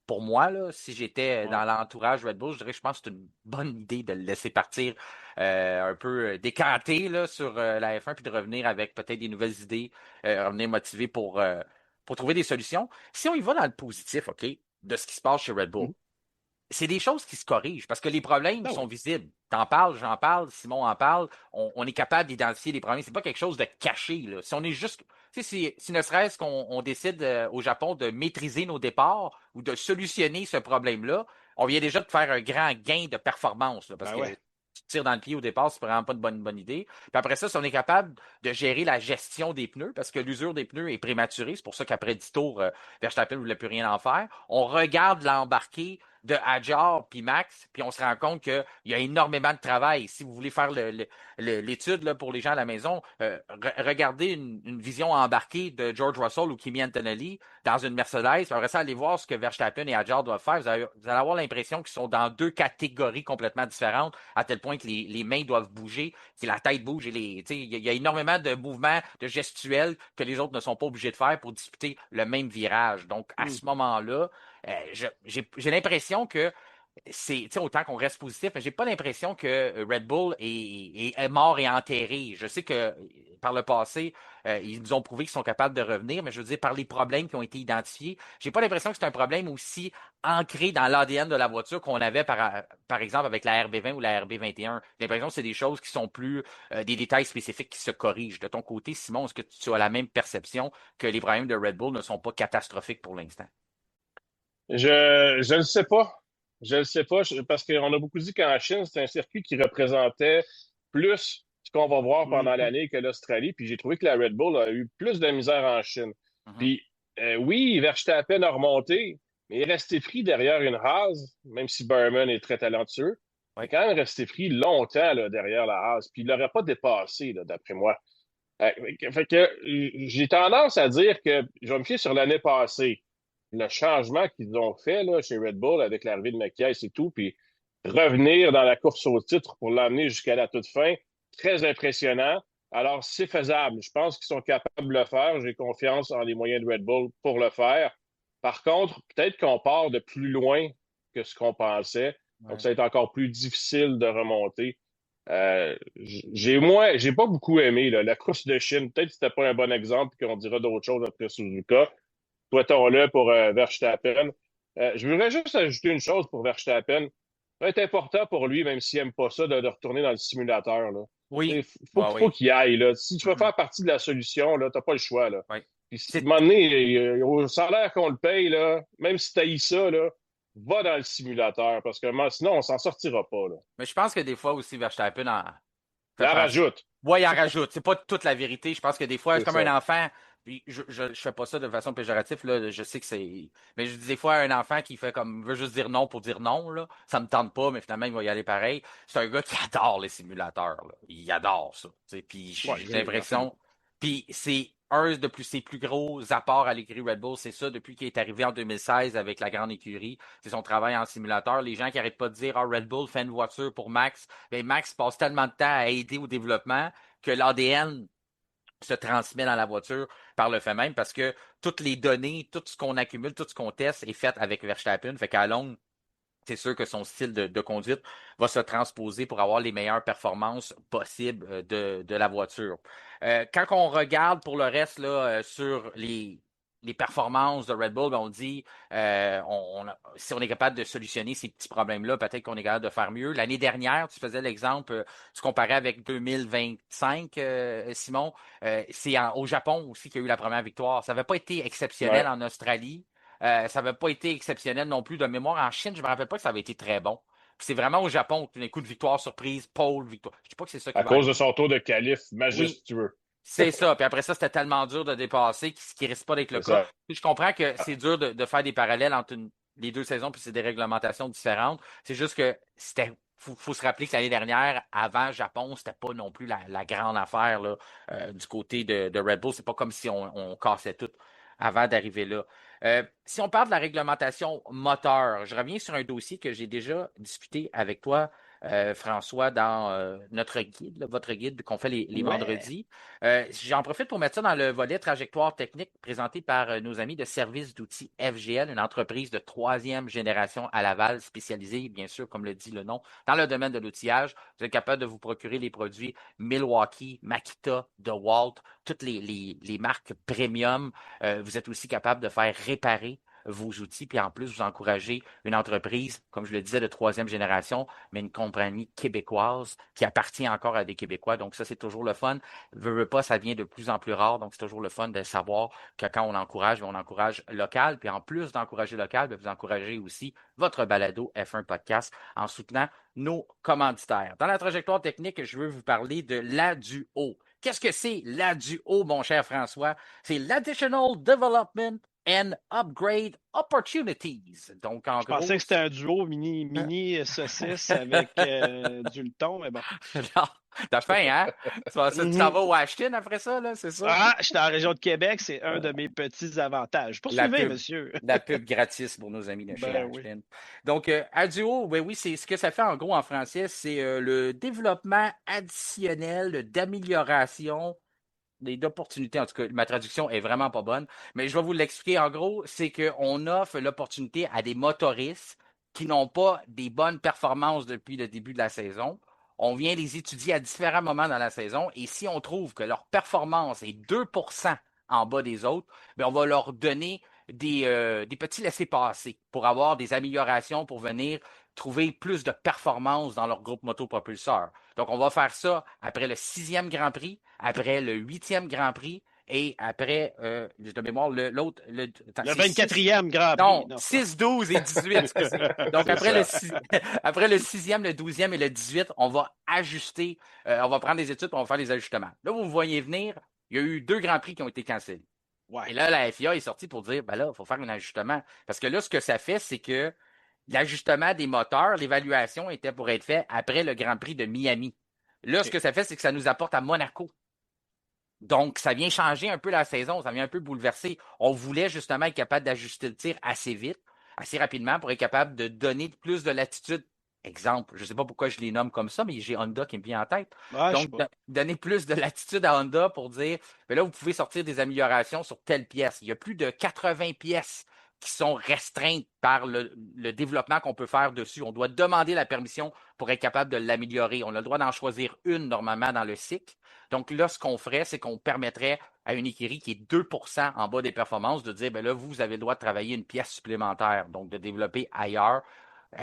Pour moi, là, si j'étais dans l'entourage Red Bull, je pense que c'est une bonne idée de le laisser partir un peu décanté là, sur la F1 puis de revenir avec peut-être des nouvelles idées, revenir motivé pour trouver des solutions. Si on y va dans le positif, OK, de ce qui se passe chez Red Bull, c'est des choses qui se corrigent parce que les problèmes sont visibles. T'en parles, j'en parle, Simon en parle. On est capable d'identifier les problèmes. C'est pas quelque chose de caché. Là. Si on est juste, si ne serait-ce qu'on décide au Japon de maîtriser nos départs ou de solutionner ce problème-là, on vient déjà de faire un grand gain de performance là, parce que tu tires dans le pied au départ, c'est vraiment pas une bonne idée. Puis après ça, si on est capable de gérer la gestion des pneus, parce que l'usure des pneus est prématurée, c'est pour ça qu'après 10 tours, Verstappen ne voulait plus rien en faire. On regarde l'embarqué de Adjar puis Max, puis on se rend compte qu'il y a énormément de travail. Si vous voulez faire l'étude là, pour les gens à la maison, regardez une vision embarquée de George Russell ou Kimi Antonelli dans une Mercedes, puis après ça, allez voir ce que Verstappen et Adjar doivent faire. Vous allez avoir l'impression qu'ils sont dans deux catégories complètement différentes, à tel point que les mains doivent bouger, que la tête bouge. Il y a énormément de mouvements, de gestuels que les autres ne sont pas obligés de faire pour disputer le même virage. Donc, à ce moment-là, j'ai l'impression que c'est autant qu'on reste positif, mais j'ai pas l'impression que Red Bull est mort et enterré. Je sais que par le passé, ils nous ont prouvé qu'ils sont capables de revenir, mais je veux dire, par les problèmes qui ont été identifiés, j'ai pas l'impression que c'est un problème aussi ancré dans l'ADN de la voiture qu'on avait par exemple avec la RB20 ou la RB21. J'ai l'impression que c'est des choses qui sont plus des détails spécifiques qui se corrigent. De ton côté, Simon, est-ce que tu as la même perception que les problèmes de Red Bull ne sont pas catastrophiques pour l'instant? Je ne sais pas. Je ne sais pas, parce qu'on a beaucoup dit qu'en Chine, c'est un circuit qui représentait plus ce qu'on va voir pendant l'année que l'Australie. Puis j'ai trouvé que la Red Bull a eu plus de misère en Chine. Puis oui, Verstappen a remonté, mais il est resté pris derrière une Haas, même si Berman est très talentueux. Il est quand même resté pris longtemps là, derrière la Haas. Puis il ne l'aurait pas dépassé, là, d'après moi. Fait que j'ai tendance à dire que je vais me fier sur l'année passée. le changement qu'ils ont fait là, chez Red Bull avec l'arrivée de Macias et tout, puis revenir dans la course au titre pour l'amener jusqu'à la toute fin, très impressionnant. Alors, c'est faisable. Je pense qu'ils sont capables de le faire. J'ai confiance en les moyens de Red Bull pour le faire. Par contre, peut-être qu'on part de plus loin que ce qu'on pensait. Donc, ça va être encore plus difficile de remonter. J'ai pas beaucoup aimé là, la course de Chine. Peut-être que c'était pas un bon exemple et qu'on dira d'autres choses après Suzuka. Souhaitons-le pour Verstappen. Je voudrais juste ajouter une chose pour Verstappen. Ça va être important pour lui, même s'il n'aime pas ça, de retourner dans le simulateur. Là. Oui. Faut qu'il aille. Là. Si tu veux faire partie de la solution, tu n'as pas le choix. Là. Oui. Puis, à un moment donné, au salaire qu'on le paye, là, même si tu haïs ça, là, va dans le simulateur, parce que sinon, on s'en sortira pas. Là. Mais je pense que des fois aussi, Verstappen Il en rajoute. Oui, il en rajoute. C'est pas toute la vérité. Je pense que des fois, C'est comme ça. un enfant, puis je fais pas ça de façon péjorative, là, je sais que c'est. Mais je dis des fois un enfant qui fait comme veut juste dire non pour dire non, là, ça me tente pas, mais finalement, il va y aller pareil. C'est un gars qui adore les simulateurs. Là. Il adore ça. Puis j'ai l'impression. Puis c'est un de ses plus gros apports à l'écurie Red Bull, c'est ça, depuis qu'il est arrivé en 2016 avec la grande écurie, c'est son travail en simulateur. Les gens qui n'arrêtent pas de dire Red Bull fait une voiture pour Max, bien, Max passe tellement de temps à aider au développement que l'ADN se transmet dans la voiture par le fait même parce que toutes les données, tout ce qu'on accumule, tout ce qu'on teste est fait avec Verstappen. Fait qu'à longue, c'est sûr que son style de conduite va se transposer pour avoir les meilleures performances possibles de la voiture. Quand on regarde pour le reste là, sur les performances de Red Bull, ben on dit si on est capable de solutionner ces petits problèmes-là, peut-être qu'on est capable de faire mieux. L'année dernière, tu faisais l'exemple, tu comparais avec 2025, Simon, c'est au Japon aussi qu'il y a eu la première victoire. Ça n'avait pas été exceptionnel en Australie. Ça n'avait pas été exceptionnel non plus de mémoire. En Chine, je ne me rappelle pas que ça avait été très bon. Puis c'est vraiment au Japon, tout d'un coup de victoire surprise, pole, victoire. Je ne dis pas que c'est ça qui à va cause arriver. de son tour de qualif majestueux. C'est ça. Puis après ça, c'était tellement dur de dépasser ce qui risque pas d'être le cas. Puis je comprends que c'est dur de faire des parallèles entre les deux saisons, puis c'est des réglementations différentes. C'est juste que faut se rappeler que l'année dernière, avant Japon, c'était pas non plus la grande affaire là, du côté de Red Bull. C'est pas comme si on cassait tout avant d'arriver là. Si on parle de la réglementation moteur, je reviens sur un dossier que j'ai déjà discuté avec toi, François, dans notre guide, là, votre guide qu'on fait les vendredis. J'en profite pour mettre ça dans le volet trajectoire technique présenté par nos amis de service d'outils FGL, une entreprise de 3e génération à Laval, spécialisée, bien sûr, comme le dit le nom, dans le domaine de l'outillage. Vous êtes capable de vous procurer les produits Milwaukee, Makita, DeWalt, toutes les marques premium. Vous êtes aussi capable de faire réparer vos outils, puis en plus, vous encouragez une entreprise, comme je le disais, de 3e génération, mais une compagnie québécoise qui appartient encore à des Québécois. Donc, ça, c'est toujours le fun. Veux pas, ça devient de plus en plus rare. Donc, c'est toujours le fun de savoir que quand on encourage local. Puis en plus d'encourager local, vous encouragez aussi votre balado F1 Podcast en soutenant nos commanditaires. Dans la trajectoire technique, je veux vous parler de l'ADUO. Qu'est-ce que c'est l'ADUO, mon cher François? C'est l'Additional Development and Upgrade Opportunities. Donc, en je gros, pensais que c'était un duo mini saucisse avec du leton, mais bon. Non, t'as faim, hein? Tu t'en vas au Ashton après ça, là, c'est ça? Ah, j'étais en région de Québec, c'est un de mes petits avantages. Poursuivez, monsieur. La pub gratis pour nos amis de chez Ashton. Oui. Donc, ADUO, oui, c'est ce que ça fait en gros en français, c'est le développement additionnel d'amélioration d'opportunités. En tout cas, ma traduction est vraiment pas bonne, mais je vais vous l'expliquer. En gros, c'est qu'on offre l'opportunité à des motoristes qui n'ont pas des bonnes performances depuis le début de la saison. On vient les étudier à différents moments dans la saison et si on trouve que leur performance est 2% en bas des autres, bien, on va leur donner des petits laissez-passer pour avoir des améliorations pour venir trouver plus de performance dans leur groupe motopropulseur. Donc, on va faire ça après le 6e Grand Prix, après le 8e Grand Prix et après, de mémoire, l'autre... Le 24e Grand Prix. Non, 6, 12 et 18. Donc, après le 6e, le 12e et le 18, on va ajuster, on va prendre des études et on va faire des ajustements. Là, vous voyez venir, il y a eu 2 Grands Prix qui ont été cancellés. Ouais. Et là, la FIA est sortie pour dire, ben là, il faut faire un ajustement. Parce que là, ce que ça fait, c'est que l'ajustement des moteurs, l'évaluation était pour être fait après le Grand Prix de Miami. Là, ce que ça fait, c'est que ça nous apporte à Monaco. Donc, ça vient changer un peu la saison, ça vient un peu bouleverser. On voulait justement être capable d'ajuster le tir assez vite, assez rapidement pour être capable de donner plus de latitude. Exemple, je ne sais pas pourquoi je les nomme comme ça, mais j'ai Honda qui me vient en tête. Ah, Donc, donner plus de latitude à Honda pour dire, ben là, vous pouvez sortir des améliorations sur telle pièce. Il y a plus de 80 pièces qui sont restreintes par le développement qu'on peut faire dessus. On doit demander la permission pour être capable de l'améliorer. On a le droit d'en choisir une normalement dans le cycle. Donc là, ce qu'on ferait, c'est qu'on permettrait à une écurie qui est 2% en bas des performances de dire, ben là, vous avez le droit de travailler une pièce supplémentaire, donc de développer ailleurs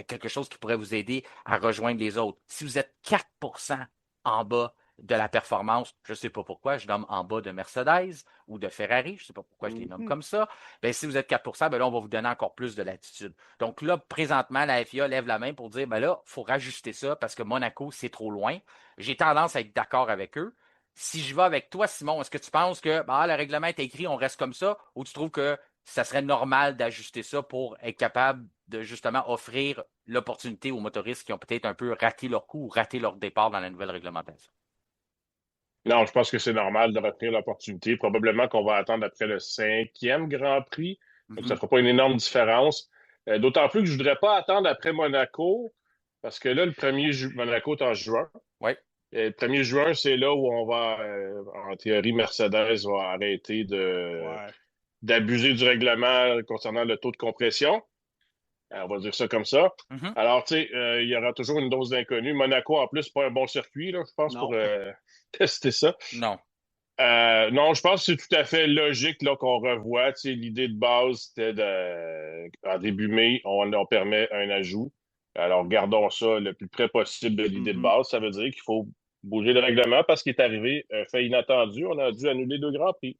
quelque chose qui pourrait vous aider à rejoindre les autres. Si vous êtes 4% en bas de la performance, je ne sais pas pourquoi, je nomme en bas de Mercedes ou de Ferrari, je ne sais pas pourquoi je les nomme comme ça, ben, si vous êtes 4%, ben là, on va vous donner encore plus de latitude. Donc là, présentement, la FIA lève la main pour dire, ben là, il faut rajuster ça parce que Monaco, c'est trop loin. J'ai tendance à être d'accord avec eux. Si je vais avec toi, Simon, est-ce que tu penses que le règlement est écrit, on reste comme ça, ou tu trouves que ça serait normal d'ajuster ça pour être capable de justement offrir l'opportunité aux motoristes qui ont peut-être un peu raté leur coup ou raté leur départ dans la nouvelle réglementation? Non, je pense que c'est normal de retenir l'opportunité. Probablement qu'on va attendre après le 5e Grand Prix. Donc, ça ne fera pas une énorme différence. D'autant plus que je ne voudrais pas attendre après Monaco, parce que là, Monaco est en juin. Oui. Le 1er juin, c'est là où on va, en théorie, Mercedes va arrêter d'abuser du règlement concernant le taux de compression. On va dire ça comme ça. Alors, tu sais, il y aura toujours une dose d'inconnu. Monaco, en plus, c'est pas un bon circuit, là, je pense, pour tester ça. Non. Non, je pense que c'est tout à fait logique là, qu'on revoie. Tu sais, l'idée de base, c'était en début mai, on permet un ajout. Alors, gardons ça le plus près possible de l'idée de base. Ça veut dire qu'il faut bouger le règlement parce qu'il est arrivé un fait inattendu. On a dû annuler 2 Grands Prix.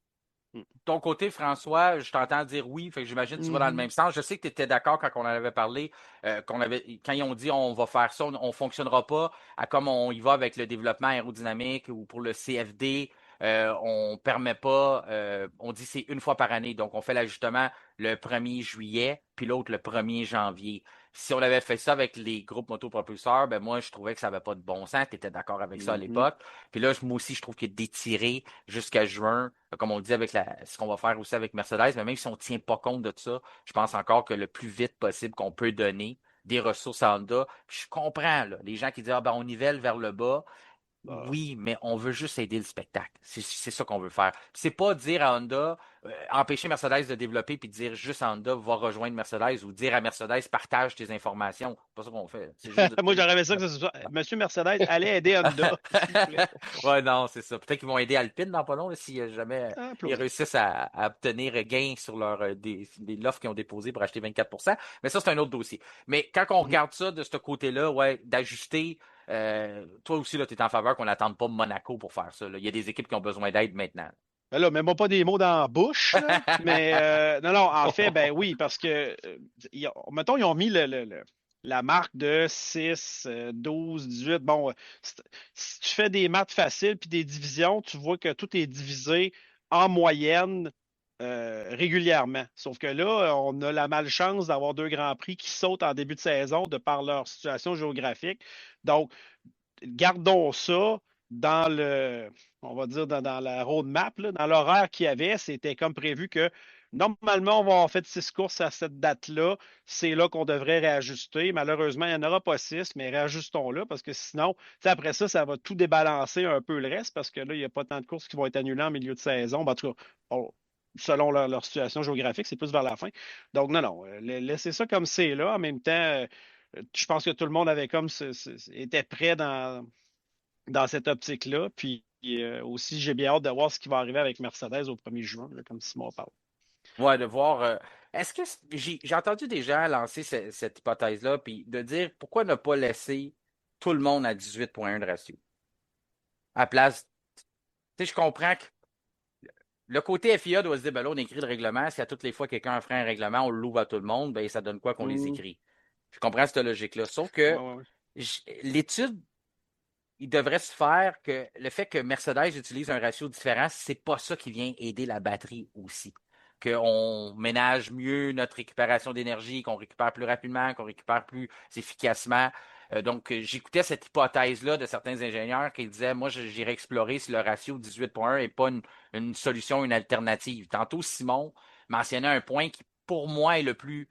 Ton côté, François, je t'entends dire oui, fait que j'imagine que tu vas dans le même sens. Je sais que tu étais d'accord quand on en avait parlé, quand ils ont dit on va faire ça, on ne fonctionnera pas à comme on y va avec le développement aérodynamique ou pour le CFD. On ne permet pas, on dit c'est une fois par année. Donc, on fait l'ajustement le 1er juillet, puis l'autre le 1er janvier. Si on avait fait ça avec les groupes motopropulseurs, ben moi, je trouvais que ça n'avait pas de bon sens. Tu étais d'accord avec ça à l'époque. Puis là, moi aussi, je trouve qu'il y a d'étirer jusqu'à juin, comme on dit avec ce qu'on va faire aussi avec Mercedes, mais même si on ne tient pas compte de ça, je pense encore que le plus vite possible qu'on peut donner des ressources à Honda. Puis je comprends là, les gens qui disent on nivelle vers le bas. Oui, mais on veut juste aider le spectacle. C'est ça qu'on veut faire. C'est pas dire à Honda, empêcher Mercedes de développer puis dire juste à Honda va rejoindre Mercedes ou dire à Mercedes partage tes informations. C'est pas ça qu'on fait. Moi, j'aurais aimé ça que ce soit Monsieur Mercedes, allez aider Honda. Ouais, non, c'est ça. Peut-être qu'ils vont aider Alpine dans pas long si jamais ils réussissent à obtenir gain sur l'offre qu'ils ont déposée pour acheter 24%. Mais ça, c'est un autre dossier. Mais quand on regarde ça de ce côté-là, ouais, d'ajuster. Toi aussi, tu es en faveur qu'on n'attende pas Monaco pour faire ça. Là. Il y a des équipes qui ont besoin d'aide maintenant. Ben là, mets-moi pas des mots dans la bouche, là, mais non, en fait, ben oui, parce que, mettons, ils ont mis la marque de 6, 12, 18. Bon, si tu fais des maths faciles puis des divisions, tu vois que tout est divisé en moyenne régulièrement. Sauf que là, on a la malchance d'avoir 2 Grands Prix qui sautent en début de saison de par leur situation géographique. Donc, gardons ça dans on va dire, dans la roadmap, là, dans l'horaire qu'il y avait. C'était comme prévu que normalement, on va avoir fait 6 courses à cette date-là. C'est là qu'on devrait réajuster. Malheureusement, il n'y en aura pas 6, mais réajustons-là parce que sinon, après ça, ça va tout débalancer un peu le reste parce que là, il n'y a pas tant de courses qui vont être annulées en milieu de saison. Ben, en tout cas, selon leur situation géographique, c'est plus vers la fin. Donc, non, laissez ça comme c'est là. En même temps, je pense que tout le monde avait était prêt dans cette optique-là. Puis aussi, j'ai bien hâte de voir ce qui va arriver avec Mercedes au 1er juin, là, comme Simon parle. Ouais, de voir. Est-ce que j'ai entendu des gens lancer cette hypothèse-là, puis de dire pourquoi ne pas laisser tout le monde à 18,1 de ratio? À place. Tu sais, je comprends que le côté FIA doit se dire, ben là, on écrit le règlement. Si à toutes les fois quelqu'un ferait un règlement, on l'ouvre à tout le monde, ben ça donne quoi qu'on les écrit? Je comprends cette logique-là. Sauf que l'étude, il devrait se faire que le fait que Mercedes utilise un ratio différent, c'est pas ça qui vient aider la batterie aussi. Qu'on ménage mieux notre récupération d'énergie, qu'on récupère plus rapidement, qu'on récupère plus efficacement. Donc, j'écoutais cette hypothèse-là de certains ingénieurs qui disaient, moi, j'irais explorer si le ratio 18.1 n'est pas une solution, une alternative. Tantôt, Simon mentionnait un point qui, pour moi, est le plus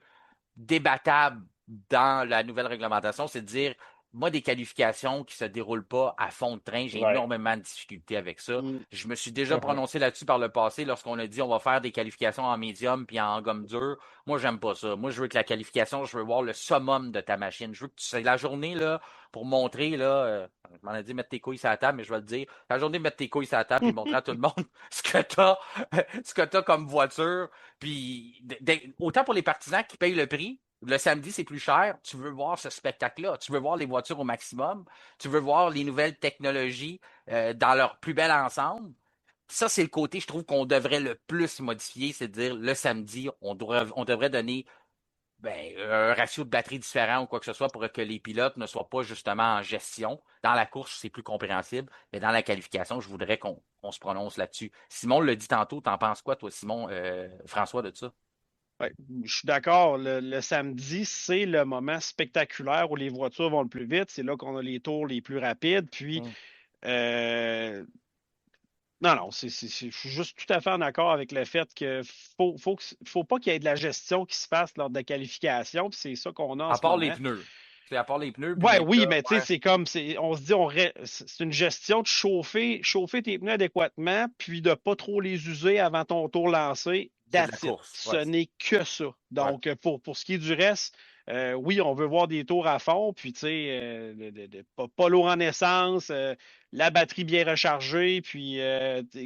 débattable dans la nouvelle réglementation, c'est de dire, moi, des qualifications qui ne se déroulent pas à fond de train, j'ai énormément de difficultés avec ça. Je me suis déjà prononcé là-dessus par le passé lorsqu'on a dit on va faire des qualifications en médium puis en gomme dure. Moi, j'aime pas ça. Moi, je veux que la qualification, je veux voir le summum de ta machine. Je veux que c'est la journée là, pour montrer, là, je m'en ai dit mettre tes couilles sur la table, mais je vais le dire. La journée de mettre tes couilles sur la table et montrer à tout le monde ce que t'as comme voiture. Puis, autant pour les partisans qui payent le prix, le samedi, c'est plus cher. Tu veux voir ce spectacle-là. Tu veux voir les voitures au maximum. Tu veux voir les nouvelles technologies dans leur plus bel ensemble. Ça, c'est le côté, je trouve, qu'on devrait le plus modifier. C'est de dire, le samedi, on devrait donner un ratio de batterie différent ou quoi que ce soit pour que les pilotes ne soient pas justement en gestion. Dans la course, c'est plus compréhensible. Mais dans la qualification, je voudrais qu'on se prononce là-dessus. Simon le dit tantôt. T'en penses quoi, toi, Simon, François, de ça? Ouais, je suis d'accord. Le samedi, c'est le moment spectaculaire où les voitures vont le plus vite. C'est là qu'on a les tours les plus rapides. Puis, non, je suis juste tout à fait en accord avec le fait qu'il faut pas qu'il y ait de la gestion qui se fasse lors de la qualification. Puis c'est ça qu'on a en ce moment. Les pneus. C'est à part les pneus. Oui, mais tu sais, c'est comme, on se dit, c'est une gestion de chauffer tes pneus adéquatement, puis de pas trop les user avant ton tour lancé. Ce n'est que ça. Donc, pour ce qui est du reste, oui, on veut voir des tours à fond, puis tu sais, pas lourd en essence, la batterie bien rechargée, puis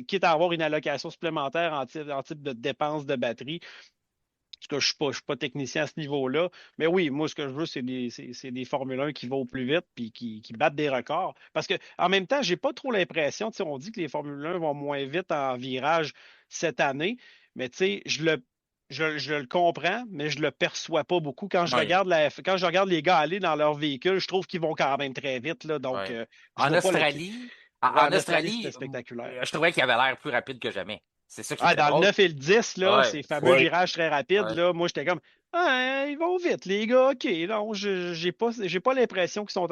quitte à avoir une allocation supplémentaire en type de dépense de batterie. En tout cas, je ne suis pas technicien à ce niveau-là. Mais oui, moi, ce que je veux, c'est des Formule 1 qui vont plus vite puis qui battent des records. Parce qu'en même temps, je n'ai pas trop l'impression, on dit que les Formule 1 vont moins vite en virage cette année, mais je le comprends, mais je ne le perçois pas beaucoup. Quand je regarde les gars aller dans leur véhicule, je trouve qu'ils vont quand même très vite. Là, donc, en Australie, c'était spectaculaire. Je trouvais qu'il avait l'air plus rapide que jamais. C'est ça qui dans drôle. le 9 et le 10, là, ces fameux virages très rapides, là, moi, j'étais comme ils vont vite, les gars, OK. Non, j'ai pas l'impression qu'ils sont.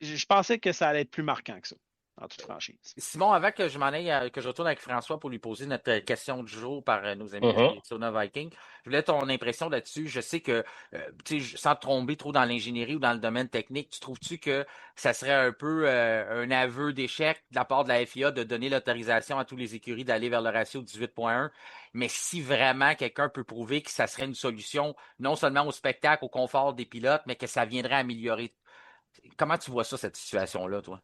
Je pensais que ça allait être plus marquant que ça, en toute franchise. Simon, avant que je m'en aille, que je retourne avec François pour lui poser notre question du jour par nos amis de Arizona Viking, je voulais ton impression là-dessus. Je sais que, sans te tromper trop dans l'ingénierie ou dans le domaine technique, tu trouves-tu que ça serait un peu un aveu d'échec de la part de la FIA de donner l'autorisation à tous les écuries d'aller vers le ratio 18.1? Mais si vraiment quelqu'un peut prouver que ça serait une solution, non seulement au spectacle, au confort des pilotes, mais que ça viendrait améliorer. Comment tu vois ça, cette situation-là, toi?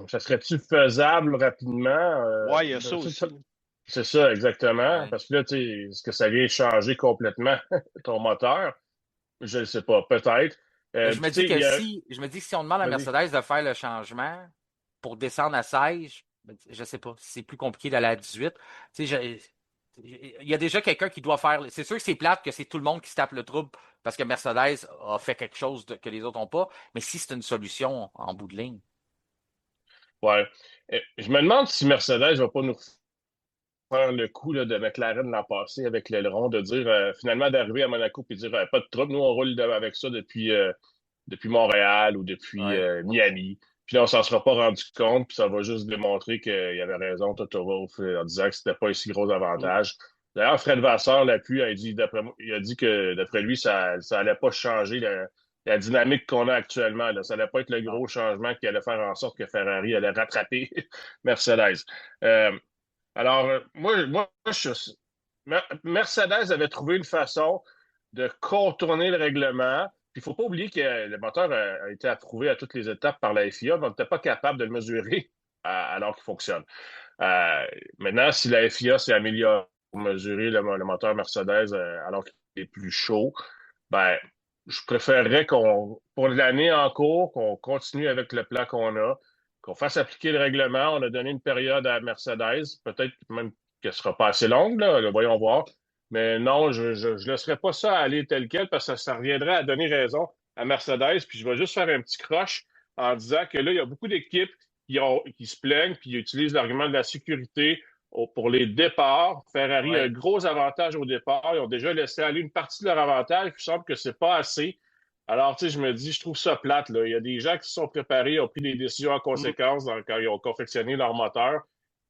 Ça serait-tu faisable rapidement? Oui, il y a ça aussi. C'est ça, exactement. Ouais. Parce que là, tu sais, est-ce que ça vient changer complètement ton moteur? Je ne sais pas, peut-être. Je me dis que si on demande à Mercedes de faire le changement pour descendre à 16, je ne sais pas, c'est plus compliqué d'aller à 18. Tu sais, il y a déjà quelqu'un qui doit faire. C'est sûr que c'est plate que c'est tout le monde qui se tape le trouble parce que Mercedes a fait quelque chose que les autres n'ont pas. Mais si c'est une solution en bout de ligne. Ouais. Je me demande si Mercedes va pas nous faire le coup là, de McLaren l'an passé avec l'aileron, de dire finalement d'arriver à Monaco et dire pas de trouble, nous on roule avec ça depuis Montréal ou depuis Miami. Puis là, on s'en sera pas rendu compte, puis ça va juste démontrer qu'il y avait raison, Toto Wolff, en disant que c'était pas un si gros avantage. D'ailleurs, Fred Vasseur l'appuie, il a dit que d'après lui, ça allait pas changer la dynamique qu'on a actuellement. Là. Ça allait pas être le gros changement qui allait faire en sorte que Ferrari allait rattraper Mercedes. Alors, Mercedes avait trouvé une façon de contourner le règlement. Il ne faut pas oublier que le moteur a été approuvé à toutes les étapes par la FIA, mais on n'était pas capable de le mesurer alors qu'il fonctionne. Maintenant, si la FIA s'est améliorée pour mesurer le moteur Mercedes alors qu'il est plus chaud, je préférerais pour l'année en cours, qu'on continue avec le plan qu'on a, qu'on fasse appliquer le règlement. On a donné une période à Mercedes, peut-être même qu'elle ne sera pas assez longue, là, voyons voir. Mais non, je ne laisserai pas ça aller tel quel parce que ça reviendrait à donner raison à Mercedes. Puis je vais juste faire un petit croche en disant que là, il y a beaucoup d'équipes qui se plaignent puis qui utilisent l'argument de la sécurité pour les départs. Ferrari a un gros avantage au départ. Ils ont déjà laissé aller une partie de leur avantage. Il semble que ce n'est pas assez. Alors, tu sais, je me dis, je trouve ça plate, là. Il y a des gens qui se sont préparés, ont pris des décisions en conséquence quand ils ont confectionné leur moteur.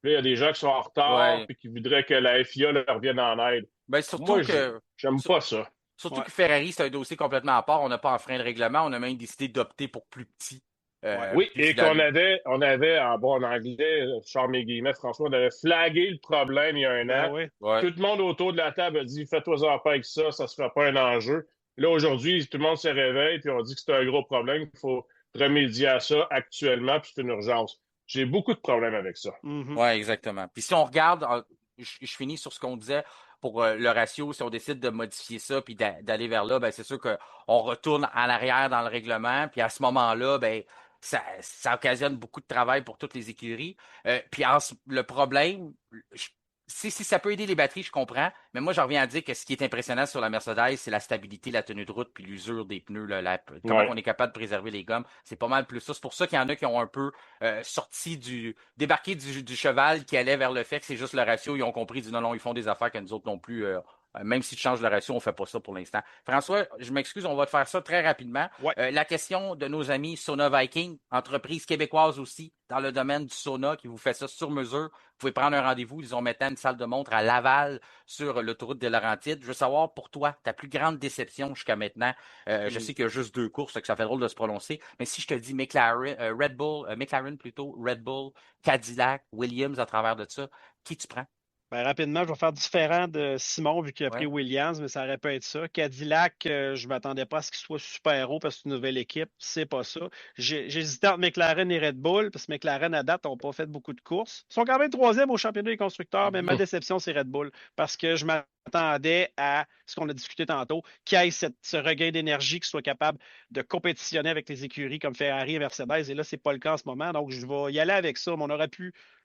Puis là, il y a des gens qui sont en retard Ouais. puis qui voudraient que la FIA leur vienne en aide. Ben, surtout Moi, que. j'aime pas ça. Surtout que Ferrari, c'est un dossier complètement à part. On n'a pas enfreint le règlement. On a même décidé d'opter pour plus petit. Oui, Plus et qu'on avait, en anglais, Charles mes guillemets, François, on avait flagué le problème il y a un an. Oui. Ouais. Tout le monde autour de la table a dit, fais-toi-en pas avec ça ne sera pas un enjeu. Là, aujourd'hui, tout le monde se réveille, puis on dit que c'est un gros problème, qu'il faut remédier à ça actuellement, puis c'est une urgence. J'ai beaucoup de problèmes avec ça. Oui, exactement. Puis si on regarde, je finis sur ce qu'on disait pour le ratio, si on décide de modifier ça puis d'aller vers là, ben c'est sûr qu'on retourne en arrière dans le règlement, puis à ce moment-là, ben ça occasionne beaucoup de travail pour toutes les écuries. Puis le problème, si ça peut aider les batteries, je comprends, mais moi, j'en reviens à dire que ce qui est impressionnant sur la Mercedes, c'est la stabilité, la tenue de route, puis l'usure des pneus, comment on est capable de préserver les gommes. C'est pas mal plus ça. C'est pour ça qu'il y en a qui ont un peu débarqué du cheval qui allait vers le fait que c'est juste le ratio. Ils ont compris, non, ils font des affaires que nous autres non plus. Même si tu changes le ratio, on ne fait pas ça pour l'instant. François, je m'excuse, on va te faire ça très rapidement. Ouais. La question de nos amis Sauna Viking, entreprise québécoise aussi, dans le domaine du sauna, qui vous fait ça sur mesure. Vous pouvez prendre un rendez-vous. Ils ont maintenant une salle de montre à Laval sur l'autoroute des Laurentides. Je veux savoir pour toi, ta plus grande déception jusqu'à maintenant. Je sais qu'il y a juste 2 courses, que ça fait drôle de se prononcer. Mais si je te dis McLaren, Red Bull, Cadillac, Williams à travers de ça, qui tu prends? Ben, rapidement, je vais faire différent de Simon vu qu'il a pris Ouais. Williams, mais ça aurait pu être ça. Cadillac, je ne m'attendais pas à ce qu'il soit super haut parce que c'est une nouvelle équipe. C'est pas ça. J'hésitais entre McLaren et Red Bull parce que McLaren, à date, n'ont pas fait beaucoup de courses. Ils sont quand même 3e au championnat des constructeurs, mais ma déception, c'est Red Bull parce que je m'attendais à ce qu'on a discuté tantôt, qu'il y ait ce regain d'énergie, qui soit capable de compétitionner avec les écuries comme Ferrari et Mercedes. Et là, c'est pas le cas en ce moment. Donc, je vais y aller avec ça. Mais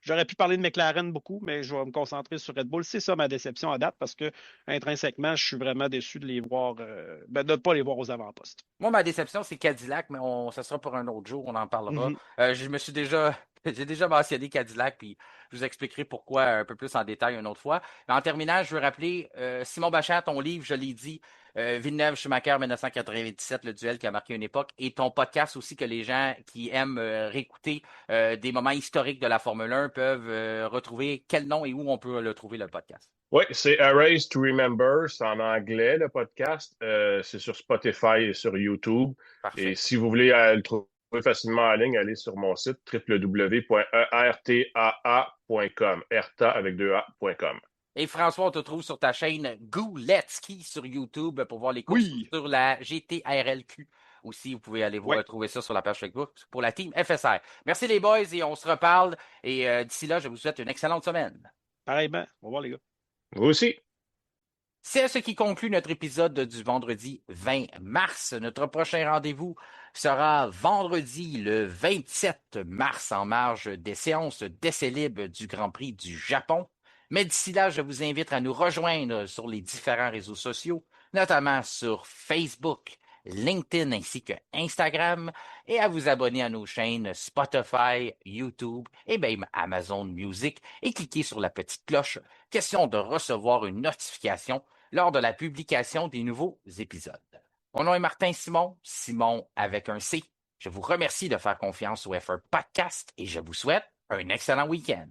j'aurais pu parler de McLaren beaucoup, mais je vais me concentrer sur Red Bull. C'est ça ma déception à date parce que intrinsèquement, je suis vraiment déçu de les voir, de ne pas les voir aux avant-postes. Moi, ma déception, c'est Cadillac, mais ça sera pour un autre jour, on en parlera. J'ai déjà mentionné Cadillac, puis je vous expliquerai pourquoi un peu plus en détail une autre fois. Mais en terminant, je veux rappeler, Simon Bachand, ton livre, je l'ai dit, Villeneuve-Schumacher 1997, le duel qui a marqué une époque, et ton podcast aussi que les gens qui aiment réécouter des moments historiques de la Formule 1 peuvent retrouver. Quel nom et où on peut le trouver, le podcast? Oui, c'est A Race to Remember. C'est en anglais, le podcast. C'est sur Spotify et sur YouTube. Parfait. Et si vous voulez le trouver facilement en ligne, allez sur mon site www.ertaa.com. ERTA avec 2A.com. Et François, on te trouve sur ta chaîne Gouletski sur YouTube pour voir les courses sur la GTRLQ. Aussi, vous pouvez aller trouver ça sur la page Facebook pour la team FSR. Merci les boys et on se reparle. Et d'ici là, je vous souhaite une excellente semaine. Pareillement. Au revoir les gars. Vous aussi. C'est ce qui conclut notre épisode du vendredi 20 mars. Notre prochain rendez-vous sera vendredi le 27 mars en marge des séances d'essai libre du Grand Prix du Japon. Mais d'ici là, je vous invite à nous rejoindre sur les différents réseaux sociaux, notamment sur Facebook, LinkedIn ainsi que Instagram, et à vous abonner à nos chaînes Spotify, YouTube et même Amazon Music et cliquer sur la petite cloche, question de recevoir une notification lors de la publication des nouveaux épisodes. Mon nom est Martin Simon, Simon avec un C. Je vous remercie de faire confiance au F1 Podcast et je vous souhaite un excellent week-end.